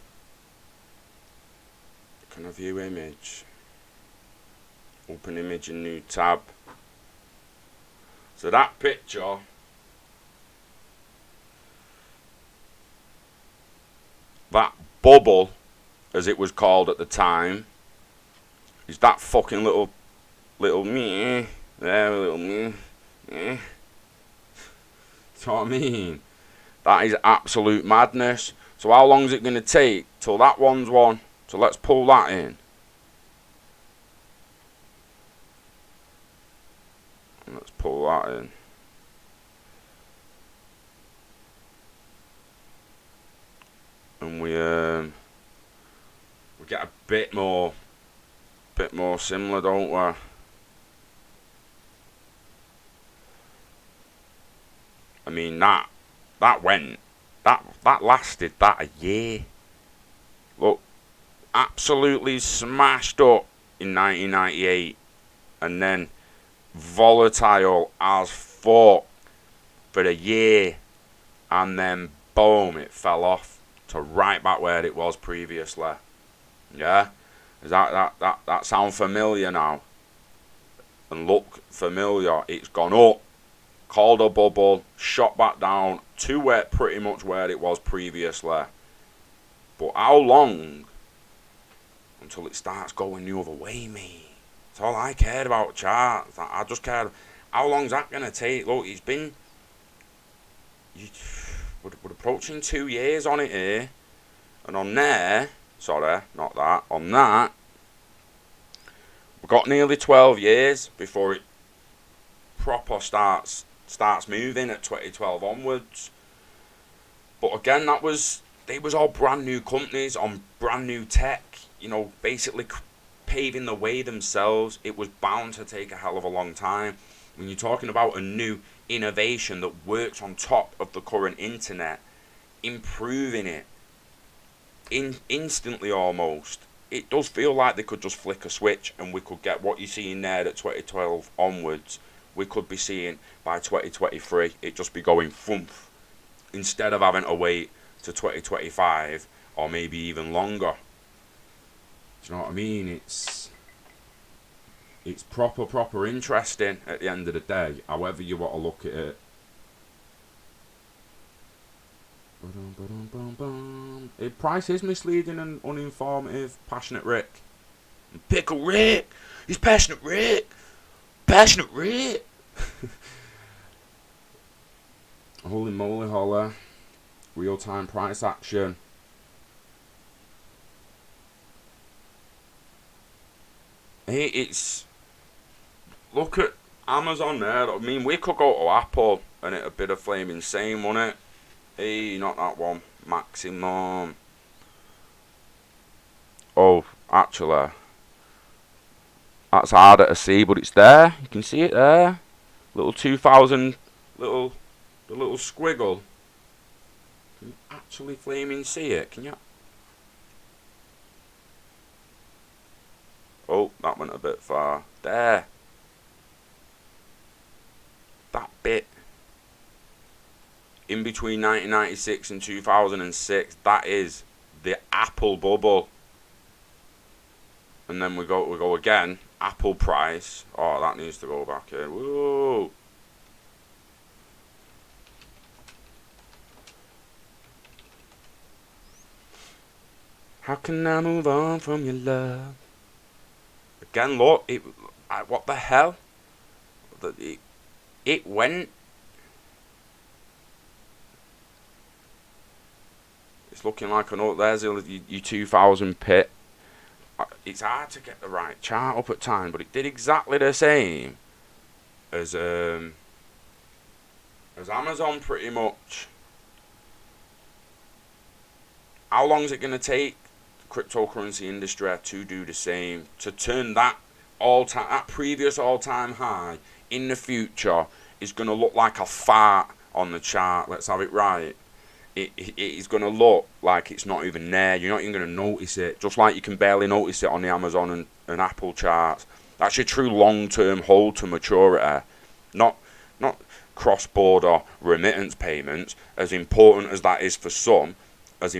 [SPEAKER 1] Can I view image? Open image in new tab. So that picture, that bubble, as it was called at the time, is that fucking little me there, little me. Do you know what I mean? That is absolute madness. So how long is it going to take till that one's won? So let's pull that in. Let's pull that in. And we get a bit more similar, don't we? I mean that lasted that a year. Look, absolutely smashed up in 1998, and then volatile as fuck for a year, and then boom, it fell off to right back where it was previously. Yeah, does that sound familiar now? And look familiar. It's gone up, called a bubble, shot back down to where pretty much where it was previously. But how long until it starts going the other way, mate? That's all I cared about, charts. I just cared. How long's that gonna take? Look, it's been we're approaching 2 years on it here, and on there, sorry, not that. On that, we've got nearly 12 years before it proper starts moving at 2012 onwards. But again, they was all brand new companies on brand new tech, you know, basically paving the way themselves. It was bound to take a hell of a long time. When you're talking about a new innovation that works on top of the current internet, improving it instantly almost, it does feel like they could just flick a switch and we could get what you're seeing there at 2012 onwards. We could be seeing by 2023 it just be going thump, instead of having to wait to 2025 or maybe even longer. Do you know what I mean? It's proper interesting at the end of the day, however you want to look at it. Price is misleading and uninformative. Passionate Rick. Pickle Rick! He's Passionate Rick! Passionate Rick! Holy moly, holla. Real time price action. Hey, it's. Look at Amazon there. I mean, we could go to Apple and it'd be the flaming same, wouldn't it? Hey, not that one. Maximum. Oh, actually, that's harder to see, but it's there. You can see it there. Little 2000, the little squiggle. Can you actually flaming see it? Can you? Oh, that went a bit far. There. That bit. In between 1996 and 2006, that is the Apple bubble. And then we go again. Apple price. Oh, that needs to go back in. Whoa. How can I move on from your love? Again, look. What the hell? It went. It's looking like there's your 2000 pit. It's hard to get the right chart up at time, but it did exactly the same as Amazon pretty much. How long is it going to take to cryptocurrency industry to do the same, to turn that previous all-time high in the future is going to look like a fart on the chart. Let's have it right. It is going to look like it's not even there. You're not even going to notice it. Just like you can barely notice it on the Amazon and Apple charts. That's your true long-term hold to maturity. Not cross-border remittance payments, as important as that is for some, as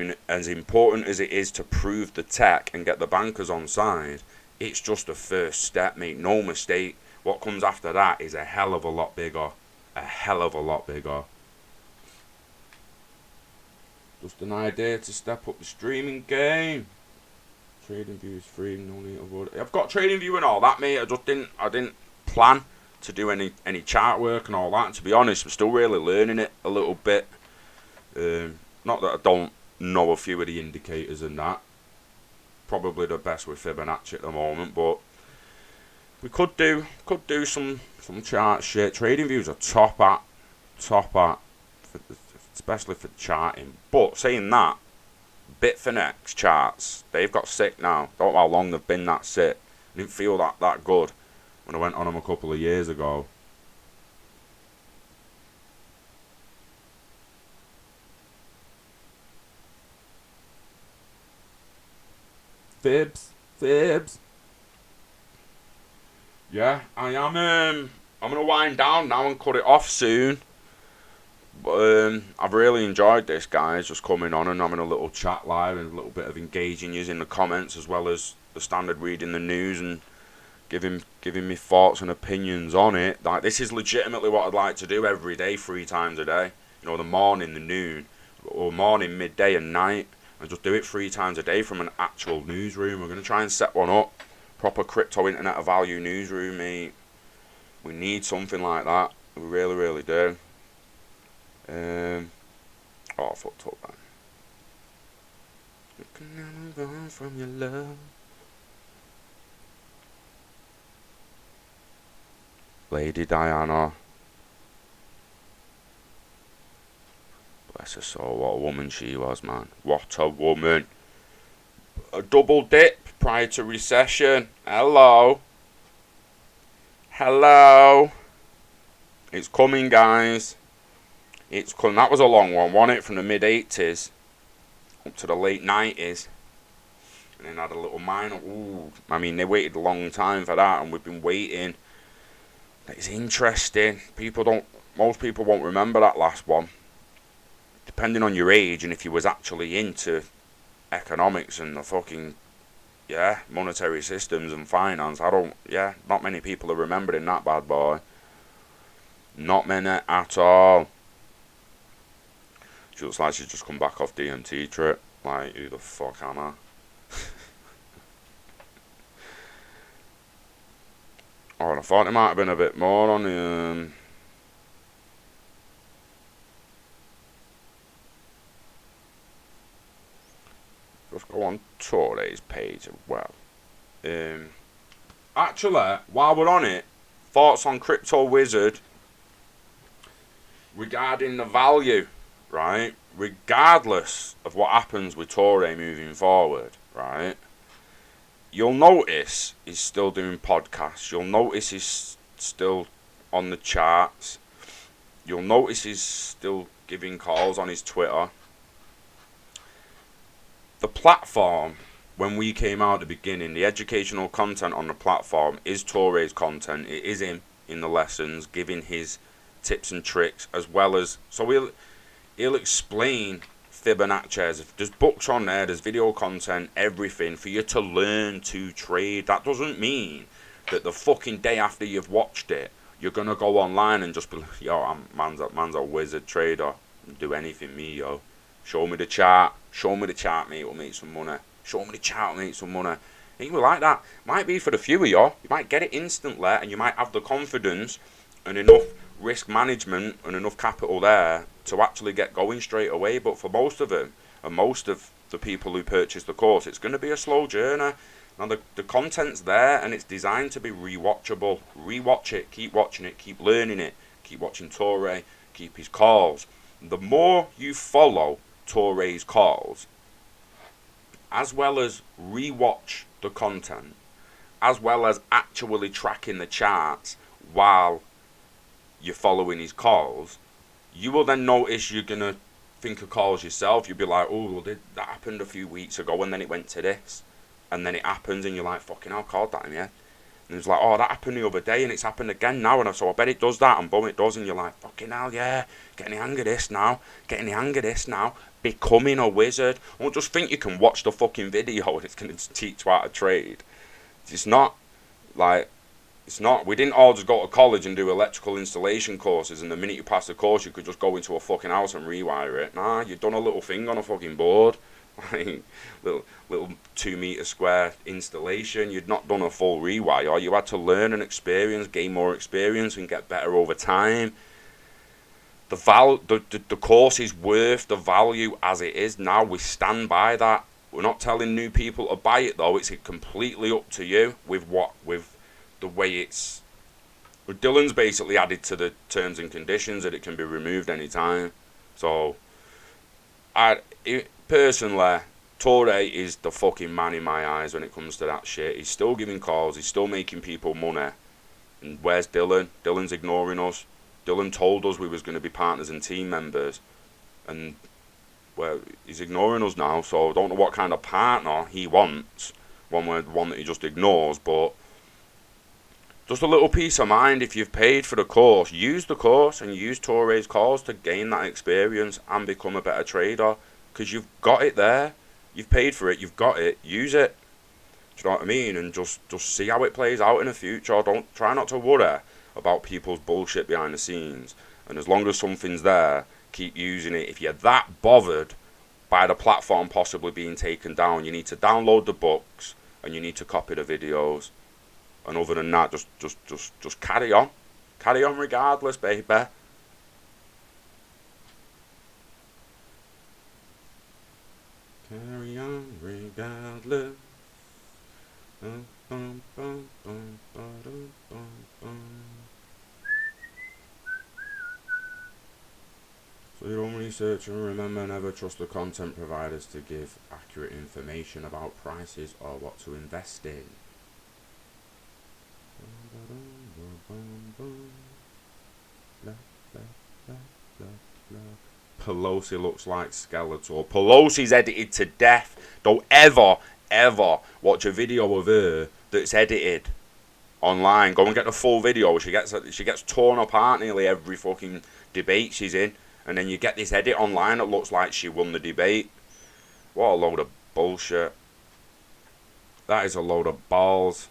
[SPEAKER 1] important as it is to prove the tech and get the bankers on side. It's just a first step, mate. No mistake. What comes after that is a hell of a lot bigger. A hell of a lot bigger. Just an idea to step up the streaming game. Trading view is free, no need to avoid it. I've got trading view and all that, mate. I didn't plan to do any chart work and all that. And to be honest, I'm still really learning it a little bit. Not that I don't know a few of the indicators and that. Probably the best with Fibonacci at the moment, but we could do some chart shit. Trading views are top at, especially for charting. But saying that, Bitfinex charts, they've got sick now. Don't know how long they've been that sick. I didn't feel that good when I went on them a couple of years ago. Fibs. Yeah, I am. I'm gonna wind down now and cut it off soon. But I've really enjoyed this, guys. Just coming on and having a little chat live and a little bit of engaging you in the comments, as well as the standard reading the news and giving me thoughts and opinions on it. Like, this is legitimately what I'd like to do every day, 3 times a day. You know, the morning, the noon, or morning, midday, and night. And just do it 3 times a day from an actual newsroom. We're going to try and set one up. Proper crypto internet of value newsroom, mate. We need something like that. We really, really do. I fucked up, man. You can never run from your love. Lady Diana. Bless her soul, what a woman she was, man. What a woman. A double dip prior to recession. Hello. It's coming, guys. It's coming. That was a long one, wasn't it? From the mid-80s up to the late 90s. And then had a little minor. Ooh. I mean, they waited a long time for that, and we've been waiting. It's interesting. Most people won't remember that last one. Depending on your age and if you was actually into economics and the fucking, monetary systems and finance. Not many people are remembering that bad boy. Not many at all. She looks like she's just come back off DMT trip. Like, who the fuck am I? And I thought there might have been a bit more on the let's go on Torre's page as well. Actually, while we're on it, thoughts on Crypto Wizard regarding the value, right? Regardless of what happens with Torre moving forward, right? You'll notice he's still doing podcasts. You'll notice he's still on the charts. You'll notice he's still giving calls on his Twitter. The platform, when we came out at the beginning, the educational content on the platform is Torre's content. It is him in the lessons, giving his tips and tricks, as well as, so he'll explain Fibonacci. There's books on there, there's video content, everything for you to learn to trade. That doesn't mean that the fucking day after you've watched it, you're gonna go online and just be like, yo, man's a wizard trader. Do anything, me, yo. Show me the chart, mate, we'll make some money. Show me the chart, we'll make some money. Ain't we like that? Might be for the few of you. You might get it instantly, and you might have the confidence and enough risk management and enough capital there to actually get going straight away. But for most of them, and most of the people who purchase the course, it's going to be a slow journey. Now the content's there, and it's designed to be rewatchable. Rewatch it, keep watching it, keep learning it, keep watching Torre, keep his calls. The more you follow Torre's calls as well as rewatch the content, as well as actually tracking the charts while you're following his calls, you will then notice you're going to think of calls yourself. You'll be like, oh, well, that happened a few weeks ago, and then it went to this. And then it happens, and you're like, fucking hell, I called that in, yeah. And it's like, oh, that happened the other day, and it's happened again now, and so I bet it does that, and boom, it does, and you're like, fucking hell, yeah, getting the hang of this now, becoming a wizard. Don't just think you can watch the fucking video and it's going to teach you how to trade. It's not, we didn't all just go to college and do electrical installation courses, and the minute you pass the course, you could just go into a fucking house and rewire it. Nah, you've done a little thing on a fucking board. Like, little 2 meter square installation. You'd not done a full rewire. You had to learn and experience, gain more experience, and get better over time. The course is worth the value as it is now. We stand by that. We're not telling new people to buy it though. It's completely up to you with the way it's. Dylan's basically added to the terms and conditions that it can be removed anytime. So, personally, Torre is the fucking man in my eyes when it comes to that shit. He's still giving calls. He's still making people money. And where's Dylan? Dylan's ignoring us. Dylan told us we was going to be partners and team members. And, well, he's ignoring us now. So I don't know what kind of partner he wants. One that he just ignores. But just a little peace of mind. If you've paid for the course, use the course and use Torre's calls to gain that experience and become a better trader. Because you've got it there. You've paid for it. You've got it. Use it. Do you know what I mean? And just see how it plays out in the future. Try not to worry about people's bullshit behind the scenes. And as long as something's there, keep using it. If you're that bothered by the platform possibly being taken down, you need to download the books and you need to copy the videos. And other than that, just carry on. Carry on regardless, baby. Carry on regardless. So your own research, and remember, never trust the content providers to give accurate information about prices or what to invest in. Pelosi looks like Skeletor. Pelosi's edited to death. Don't ever watch a video of her that's edited online. Go and get the full video. She gets torn apart nearly every fucking debate she's in, and then you get this edit online that looks like she won the debate. What a load of bullshit. That is a load of balls.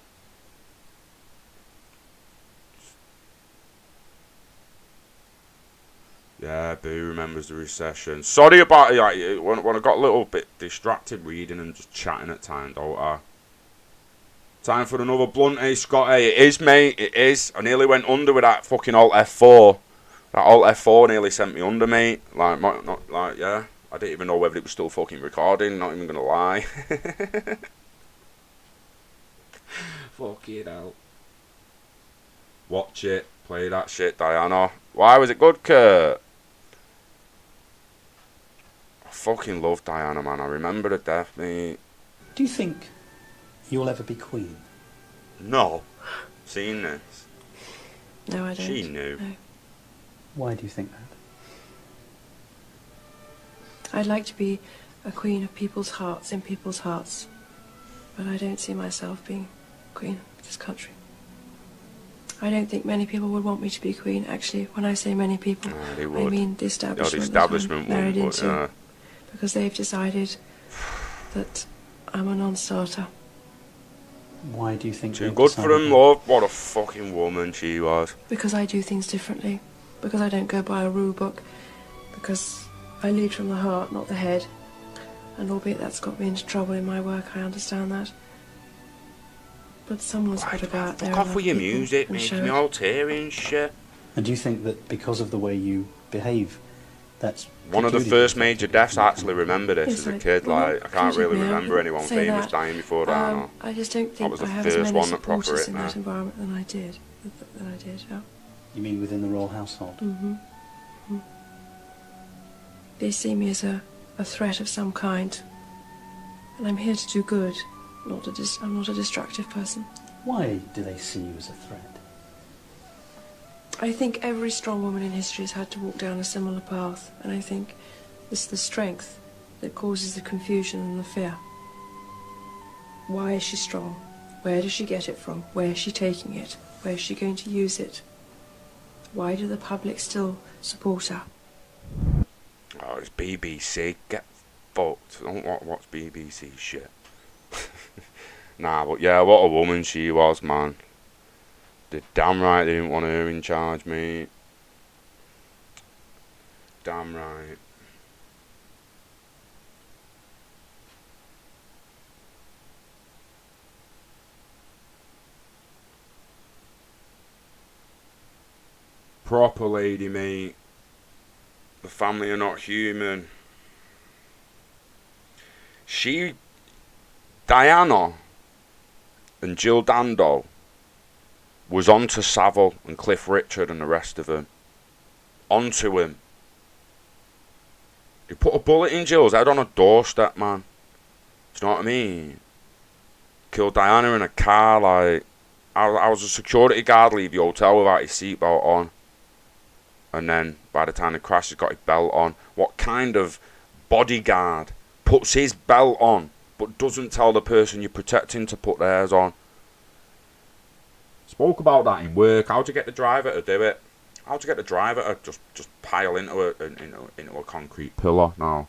[SPEAKER 1] Yeah, Boo remembers the recession. Sorry about it. When I got a little bit distracted reading and just chatting at times, don't I? Time for another blunt, eh, Scott? Hey, it is, mate. It is. I nearly went under with that fucking Alt F4. That Alt F4 nearly sent me under, mate. Yeah. I didn't even know whether it was still fucking recording. Not even gonna lie. Fuck it out. Watch it. Play that shit, Diana. Why was it good, Kurt? I fucking love Diana, man. I remember the death, mate.
[SPEAKER 2] Do you think you'll ever be queen?
[SPEAKER 1] No. Seen this.
[SPEAKER 3] No, I don't.
[SPEAKER 1] She knew.
[SPEAKER 3] No.
[SPEAKER 2] Why do you think that?
[SPEAKER 3] I'd like to be a queen of people's hearts, in people's hearts. But I don't see myself being queen of this country. I don't think many people would want me to be queen. Actually, when I say many people, I mean the establishment, that I'm married into. Because they've decided that I'm a non-starter.
[SPEAKER 2] Why do you think
[SPEAKER 1] too good for them, love? What a fucking woman she was.
[SPEAKER 3] Because I do things differently. Because I don't go by a rule book. Because I lead from the heart, not the head. And albeit that's got me into trouble in my work, I understand that. But someone's got to go out there.
[SPEAKER 1] Fuck off with your music, making me all teary and shit.
[SPEAKER 2] And do you think that because of the way you behave, that's
[SPEAKER 1] one of the first major deaths I actually remember this as a kid? Like, I can't really remember anyone famous dying before that.
[SPEAKER 3] I just don't think I have as many supporters in that environment than I did. Yeah.
[SPEAKER 2] You mean within the royal household?
[SPEAKER 3] Mm-hmm. Mm-hmm. They see me as a threat of some kind. And I'm here to do good. I'm not a destructive person.
[SPEAKER 2] Why do they see you as a threat?
[SPEAKER 3] I think every strong woman in history has had to walk down a similar path, and I think it's the strength that causes the confusion and the fear. Why is she strong? Where does she get it from? Where is she taking it? Where is she going to use it? Why do the public still support her?
[SPEAKER 1] Oh, it's BBC. Get fucked. I don't watch BBC shit. Nah, but yeah, what a woman she was, man. They're damn right they didn't want her in charge, mate. Damn right. Proper lady, mate. The family are not human. Diana and Jill Dando was onto Savile and Cliff Richard and the rest of them. Onto him. He put a bullet in Jill's head on a doorstep, man. Do you know what I mean? Killed Diana in a car, like... I was a security guard leave your hotel without his seatbelt on. And then, by the time he crashed, he's got his belt on. What kind of bodyguard puts his belt on, but doesn't tell the person you're protecting to put theirs on? Spoke about that in work. How'd you get the driver to do it? How'd you get the driver to just pile into a concrete pillar? No.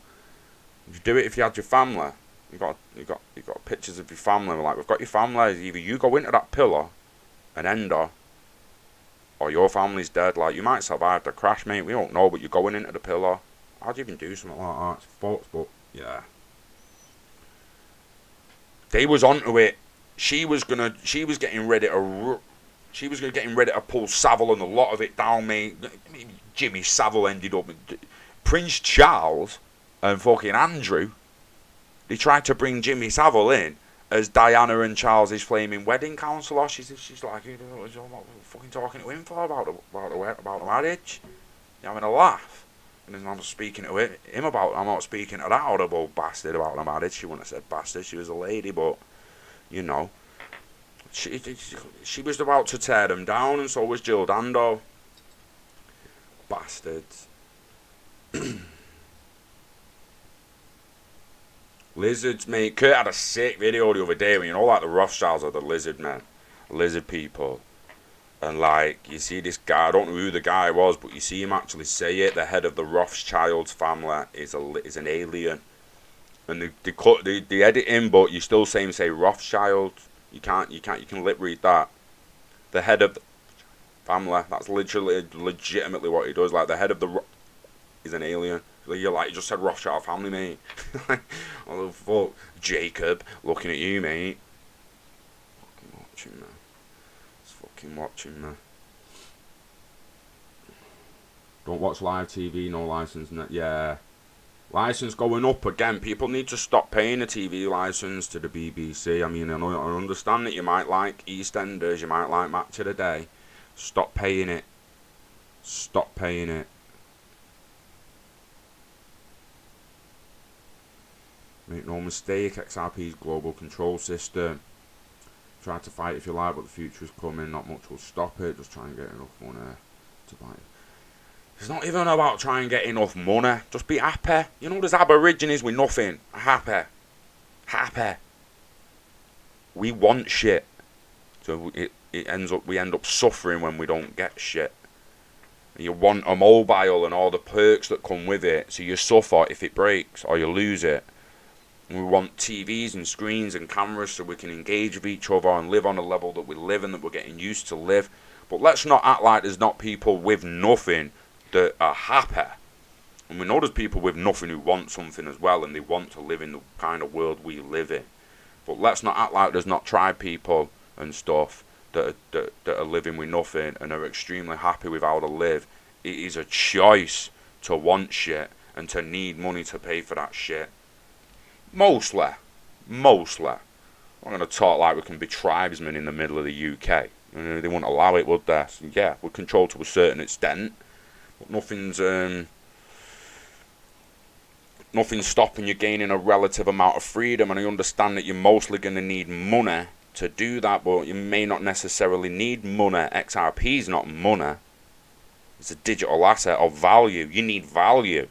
[SPEAKER 1] If you do it if you had your family, you got pictures of your family. We're like, we've got your family. Either you go into that pillar and end her, or your family's dead. Like, you might survive the crash, mate. We don't know, but you're going into the pillar. How'd you even do something like that? It's fucked, but yeah. They was onto it. She was getting ready to pull Savile and a lot of it down, mate. Jimmy Savile ended up. Prince Charles and fucking Andrew. They tried to bring Jimmy Savile in as Diana and Charles's flaming wedding counsellor. She's like, what fucking talking to him for about the marriage? You're having a laugh. And then I'm speaking to him about. I'm not speaking to that audible bastard about the marriage. She wouldn't have said bastard. She was a lady, but you know. She was about to tear them down, and so was Jill Dando. Bastards. Lizards, mate. Kurt had a sick video the other day when, you know, like the Rothschilds are the lizard men. Lizard people. And like, you see this guy, I don't know who the guy was, but you see him actually say it. The head of the Rothschilds family is an alien. And they edit him, but you still say Rothschild. You can lip read that. The head of the family, that's legitimately what he does. Like, the head of the is an alien. You're like, you just said Rothschild family, mate. Oh, fuck. Jacob, looking at you, mate. Fucking watching, man. Just fucking watching, man. Don't watch live TV, no license. Yeah. License going up again. People need to stop paying a TV license to the BBC. I mean, I understand that you might like EastEnders, you might like Match of the Day. Stop paying it. Stop paying it. Make no mistake, XRP's global control system. Try to fight if you like, but the future is coming. Not much will stop it. Just try and get enough money to buy it. It's not even about trying to get enough money. Just be happy. You know, there's Aborigines with nothing. Happy. Happy. We want shit. So we end up suffering when we don't get shit. You want a mobile and all the perks that come with it. So you suffer if it breaks or you lose it. And we want TVs and screens and cameras so we can engage with each other and live on a level that we live and that we're getting used to live. But let's not act like there's not people with nothing that are happy. And we know there's people with nothing who want something as well, and they want to live in the kind of world we live in. But let's not act like there's not tribe people and stuff that are living with nothing and are extremely happy with how to live. It is a choice to want shit and to need money to pay for that shit. Mostly. I'm going to talk like we can be tribesmen in the middle of the UK. They wouldn't allow it, would they? So, yeah, we're controlled to a certain extent. But nothing's nothing's stopping you gaining a relative amount of freedom, and I understand that you're mostly going to need money to do that, but you may not necessarily need money. XRP is not money. It's a digital asset of value. You need value.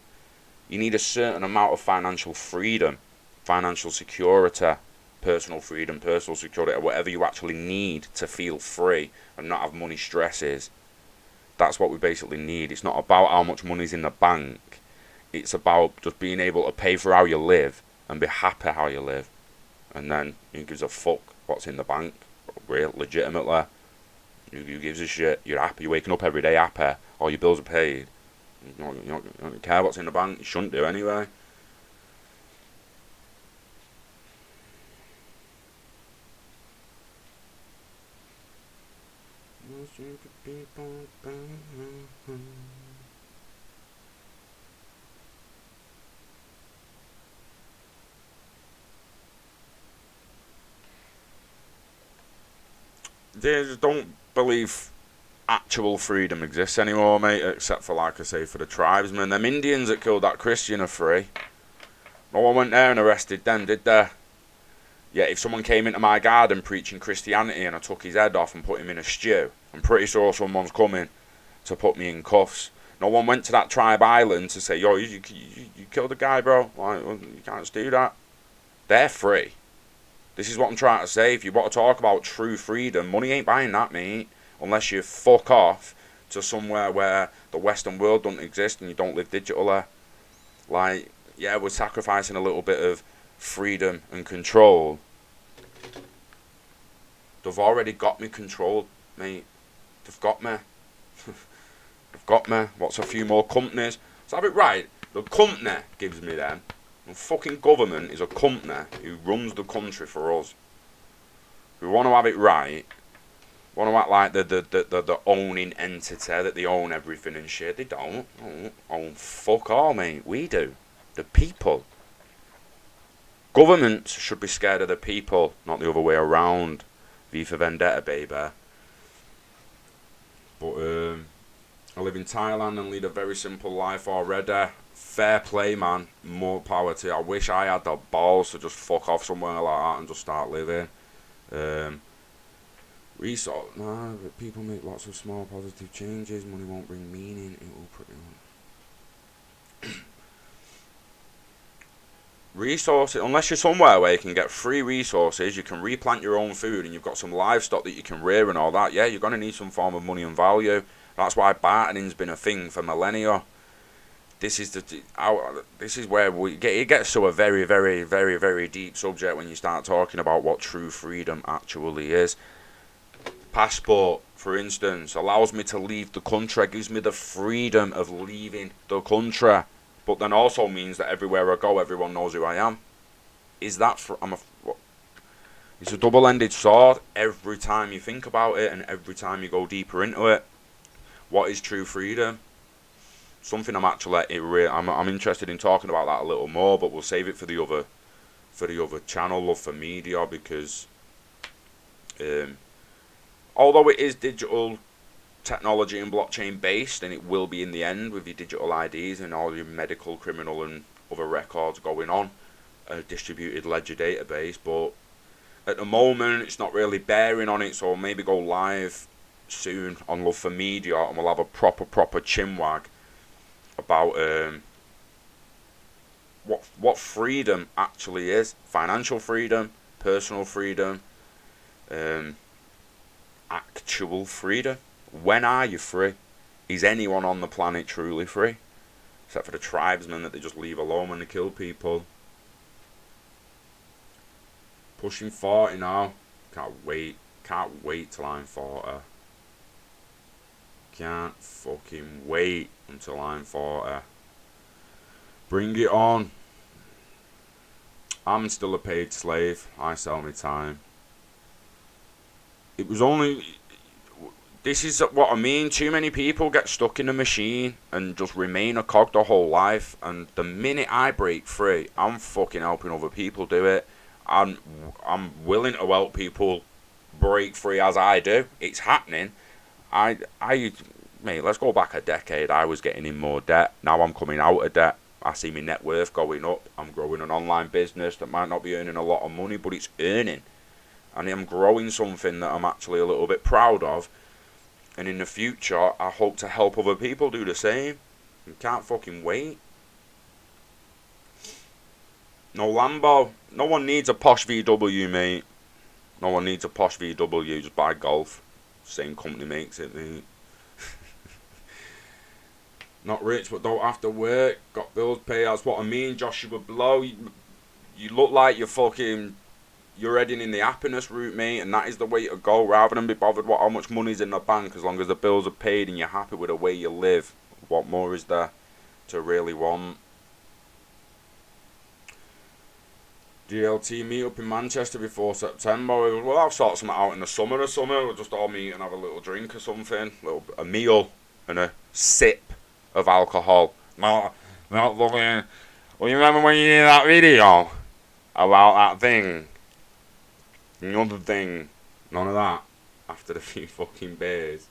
[SPEAKER 1] You need a certain amount of financial freedom, financial security, personal freedom, personal security, whatever you actually need to feel free and not have money stresses. That's what we basically need. It's not about how much money's in the bank. It's about just being able to pay for how you live and be happy how you live. And then who gives a fuck what's in the bank? Real, legitimately. Who gives a shit? You're happy. You're waking up every day happy. All your bills are paid. You don't care what's in the bank. You shouldn't do anyway. They just don't believe actual freedom exists anymore, mate, except for, like I say, for the tribesmen. Them Indians that killed that Christian are free. No one went there and arrested them, did they? Yeah, if someone came into my garden preaching Christianity and I took his head off and put him in a stew, I'm pretty sure someone's coming to put me in cuffs. No one went to that tribe island to say, yo, you killed a guy, bro. Like, well, you can't just do that. They're free. This is what I'm trying to say. If you want to talk about true freedom, money ain't buying that, mate. Unless you fuck off to somewhere where the Western world don't exist and you don't live digitally. Like, yeah, we're sacrificing a little bit of freedom and control. They've already got me controlled, mate. They've got me. They've got me. What's a few more companies? Let's have it right. The company gives me them. The fucking government is a company who runs the country for us. We want to have it right. Want to act like the owning entity, that they own everything and shit. They don't. Own fuck all, mate. We do. The people. Governments should be scared of the people, not the other way around. V for Vendetta, baby. But I live in Thailand and lead a very simple life already. Fair play, man. More power to you. I wish I had the balls to just fuck off somewhere like that and just start living. Resource. No, but people make lots of small positive changes. Money won't bring meaning. It will pretty much. Resources. Unless you're somewhere where you can get free resources, you can replant your own food, and you've got some livestock that you can rear and all that. Yeah, you're gonna need some form of money and value. That's why bartering's been a thing for millennia. This is where it gets to a very, very, very, very deep subject when you start talking about what true freedom actually is. Passport, for instance, allows me to leave the country, gives me the freedom of leaving the country, but then also means that everywhere I go, everyone knows who I am. Is that it's a double-ended sword every time you think about it and every time you go deeper into it. What is true freedom? Something I'm interested in talking about that a little more, but we'll save it for the other channel, Love for Media, because although it is digital technology and blockchain based, and it will be in the end with your digital IDs and all your medical, criminal and other records going on a distributed ledger database, but at the moment it's not really bearing on it, so I'll maybe go live soon on Love for Media and we'll have a proper chinwag about what freedom actually is. Financial freedom, personal freedom, actual freedom. When are you free? Is anyone on the planet truly free? Except for the tribesmen that they just leave alone when they kill people. Pushing 40 now. Can't wait till I'm 40. Can't fucking wait until I'm 40. Bring it on. I'm still a paid slave. I sell my time. It was only... This is what I mean. Too many people get stuck in a machine and just remain a cog their whole life. And the minute I break free, I'm fucking helping other people do it. I'm willing to help people break free as I do. It's happening. Mate, let's go back a decade. I was getting in more debt. Now I'm coming out of debt. I see my net worth going up. I'm growing an online business that might not be earning a lot of money, but it's earning. And I'm growing something that I'm actually a little bit proud of. And in the future, I hope to help other people do the same. You can't fucking wait. No Lambo. No one needs a posh VW, mate. No one needs a posh VW. Just buy Golf. Same company makes it, mate. Not rich, but don't have to work. Got bills paid. That's what I mean, Joshua Blow. You look like you're heading in the happiness route, mate, and that is the way to go. Rather than be bothered how much money's in the bank, as long as the bills are paid and you're happy with the way you live. What more is there to really want? GLT meet up in Manchester before September. Well, I'll sort something out in the summer or something. We'll just all meet and have a little drink or something. A meal and a sip of alcohol. Not fucking. Well, you remember when you did that video about that thing? The other thing. None of that. After the few fucking beers.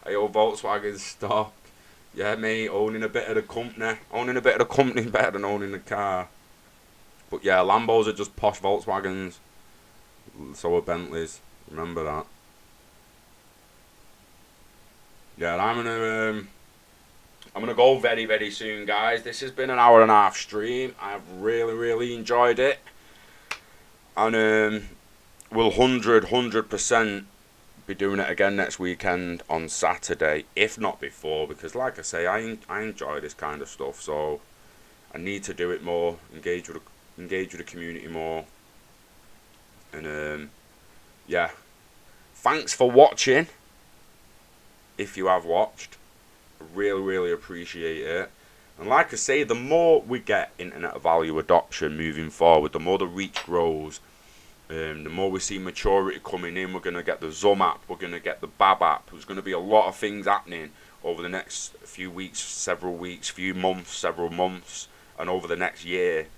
[SPEAKER 1] Ayo, Volkswagen stock. Yeah, mate, owning a bit of the company. Owning a bit of the company is better than owning the car. But yeah, Lambos are just posh Volkswagens. So are Bentleys. Remember that. Yeah, I'm gonna go very, very soon, guys. This has been an hour and a half stream. I've really, really enjoyed it. And we'll 100% be doing it again next weekend on Saturday, if not before, because like I say, I enjoy this kind of stuff, so I need to do it more, engage with the community more, and yeah, thanks for watching. If you have watched, I really, really appreciate it. And like I say, the more we get internet value adoption moving forward, the more the reach grows. The more we see maturity coming in, we're going to get the Zoom app, we're going to get the Bab app. There's going to be a lot of things happening over the next few weeks, several months, and over the next year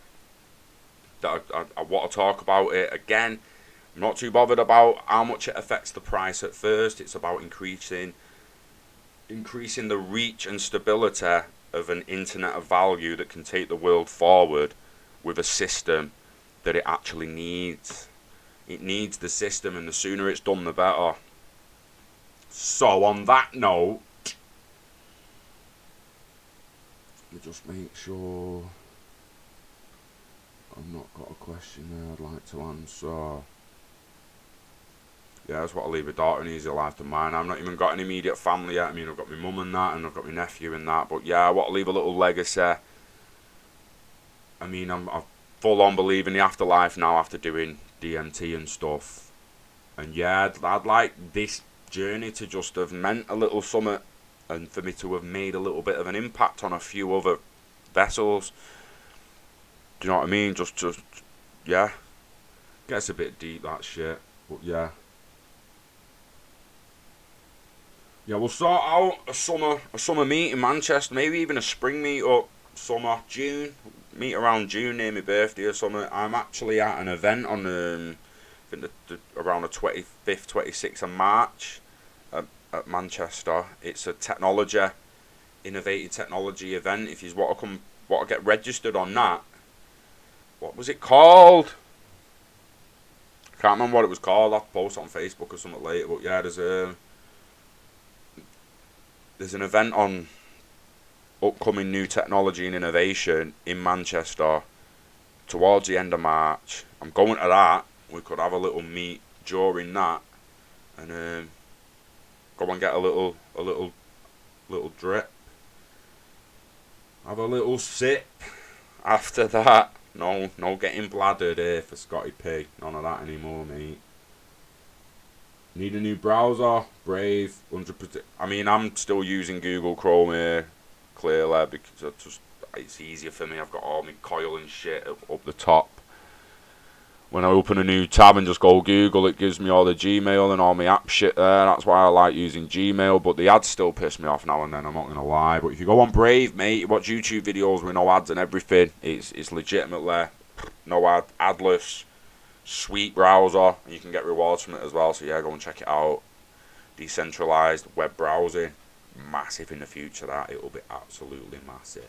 [SPEAKER 1] that I want to talk about it. Again, I'm not too bothered about how much it affects the price at first. It's about increasing the reach and stability of an internet of value that can take the world forward with a system that it actually needs. It needs the system, and the sooner it's done, the better. So, on that note, let me just make sure I've not got a question there I'd like to answer. Yeah, that's what I leave a daughter an easier life than mine. I've not even got an immediate family yet. I mean, I've got my mum and that, and I've got my nephew and that. But yeah, I want to leave a little legacy. I mean, I'm full on believe in the afterlife now after doing DMT and stuff. And yeah, I'd like this journey to just have meant a little something, and for me to have made a little bit of an impact on a few other vessels. Do you know what I mean? Just yeah. Gets a bit deep, that shit. But yeah. Yeah, we'll sort out a summer meet in Manchester, maybe even a spring meet up, summer, June, meet around June near my birthday or something. I'm actually at an event on I think around the 25th, 26th of March at Manchester. It's a innovative technology event. If you want to get registered on that, what was it called? I can't remember what it was called. I'll post it on Facebook or something later. But yeah, there's an event on upcoming new technology and innovation in Manchester towards the end of March. I'm going to that. We could have a little meet during that, and go and get a little drip. Have a little sip after that. No getting bladdered here for Scotty P. None of that anymore, mate. Need a new browser? Brave, 100%. I mean, I'm still using Google Chrome here, clearly, because it's easier for me. I've got all my coil and shit up the top. When I open a new tab and just go Google, it gives me all the Gmail and all my app shit there. That's why I like using Gmail, but the ads still piss me off now and then, I'm not going to lie. But if you go on Brave, mate, you watch YouTube videos with no ads and everything. It's legitimately no adless. Sweet browser, and you can get rewards from it as well. So yeah, go and check it out. Decentralized web browsing, massive in the future. That it'll be absolutely massive.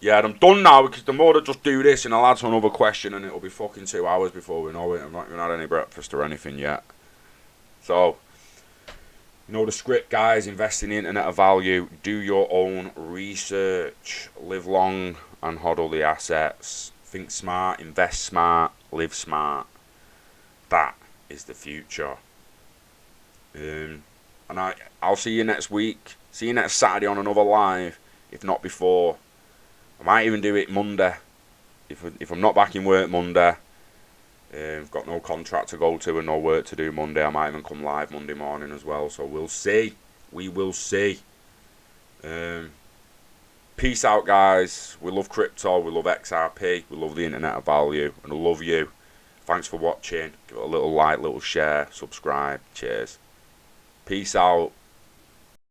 [SPEAKER 1] Yeah, I'm done now because the more I just do this and I'll add to another question and it'll be fucking 2 hours before we know it. I've not even had any breakfast or anything yet. So, you know the script, guys. Invest in the internet of value. Do your own research. Live long and hodl the assets. Think smart, invest smart, live smart. That is the future. And I'll see you next week. See you next Saturday on another live, if not before. I might even do it Monday. If I'm not back in work Monday, I've got no contract to go to and no work to do Monday. I might even come live Monday morning as well. So we'll see. We will see. Peace out, guys. We love crypto. We love XRP. We love the internet of value. And I love you. Thanks for watching. Give it a little like, little share, subscribe. Cheers. Peace out.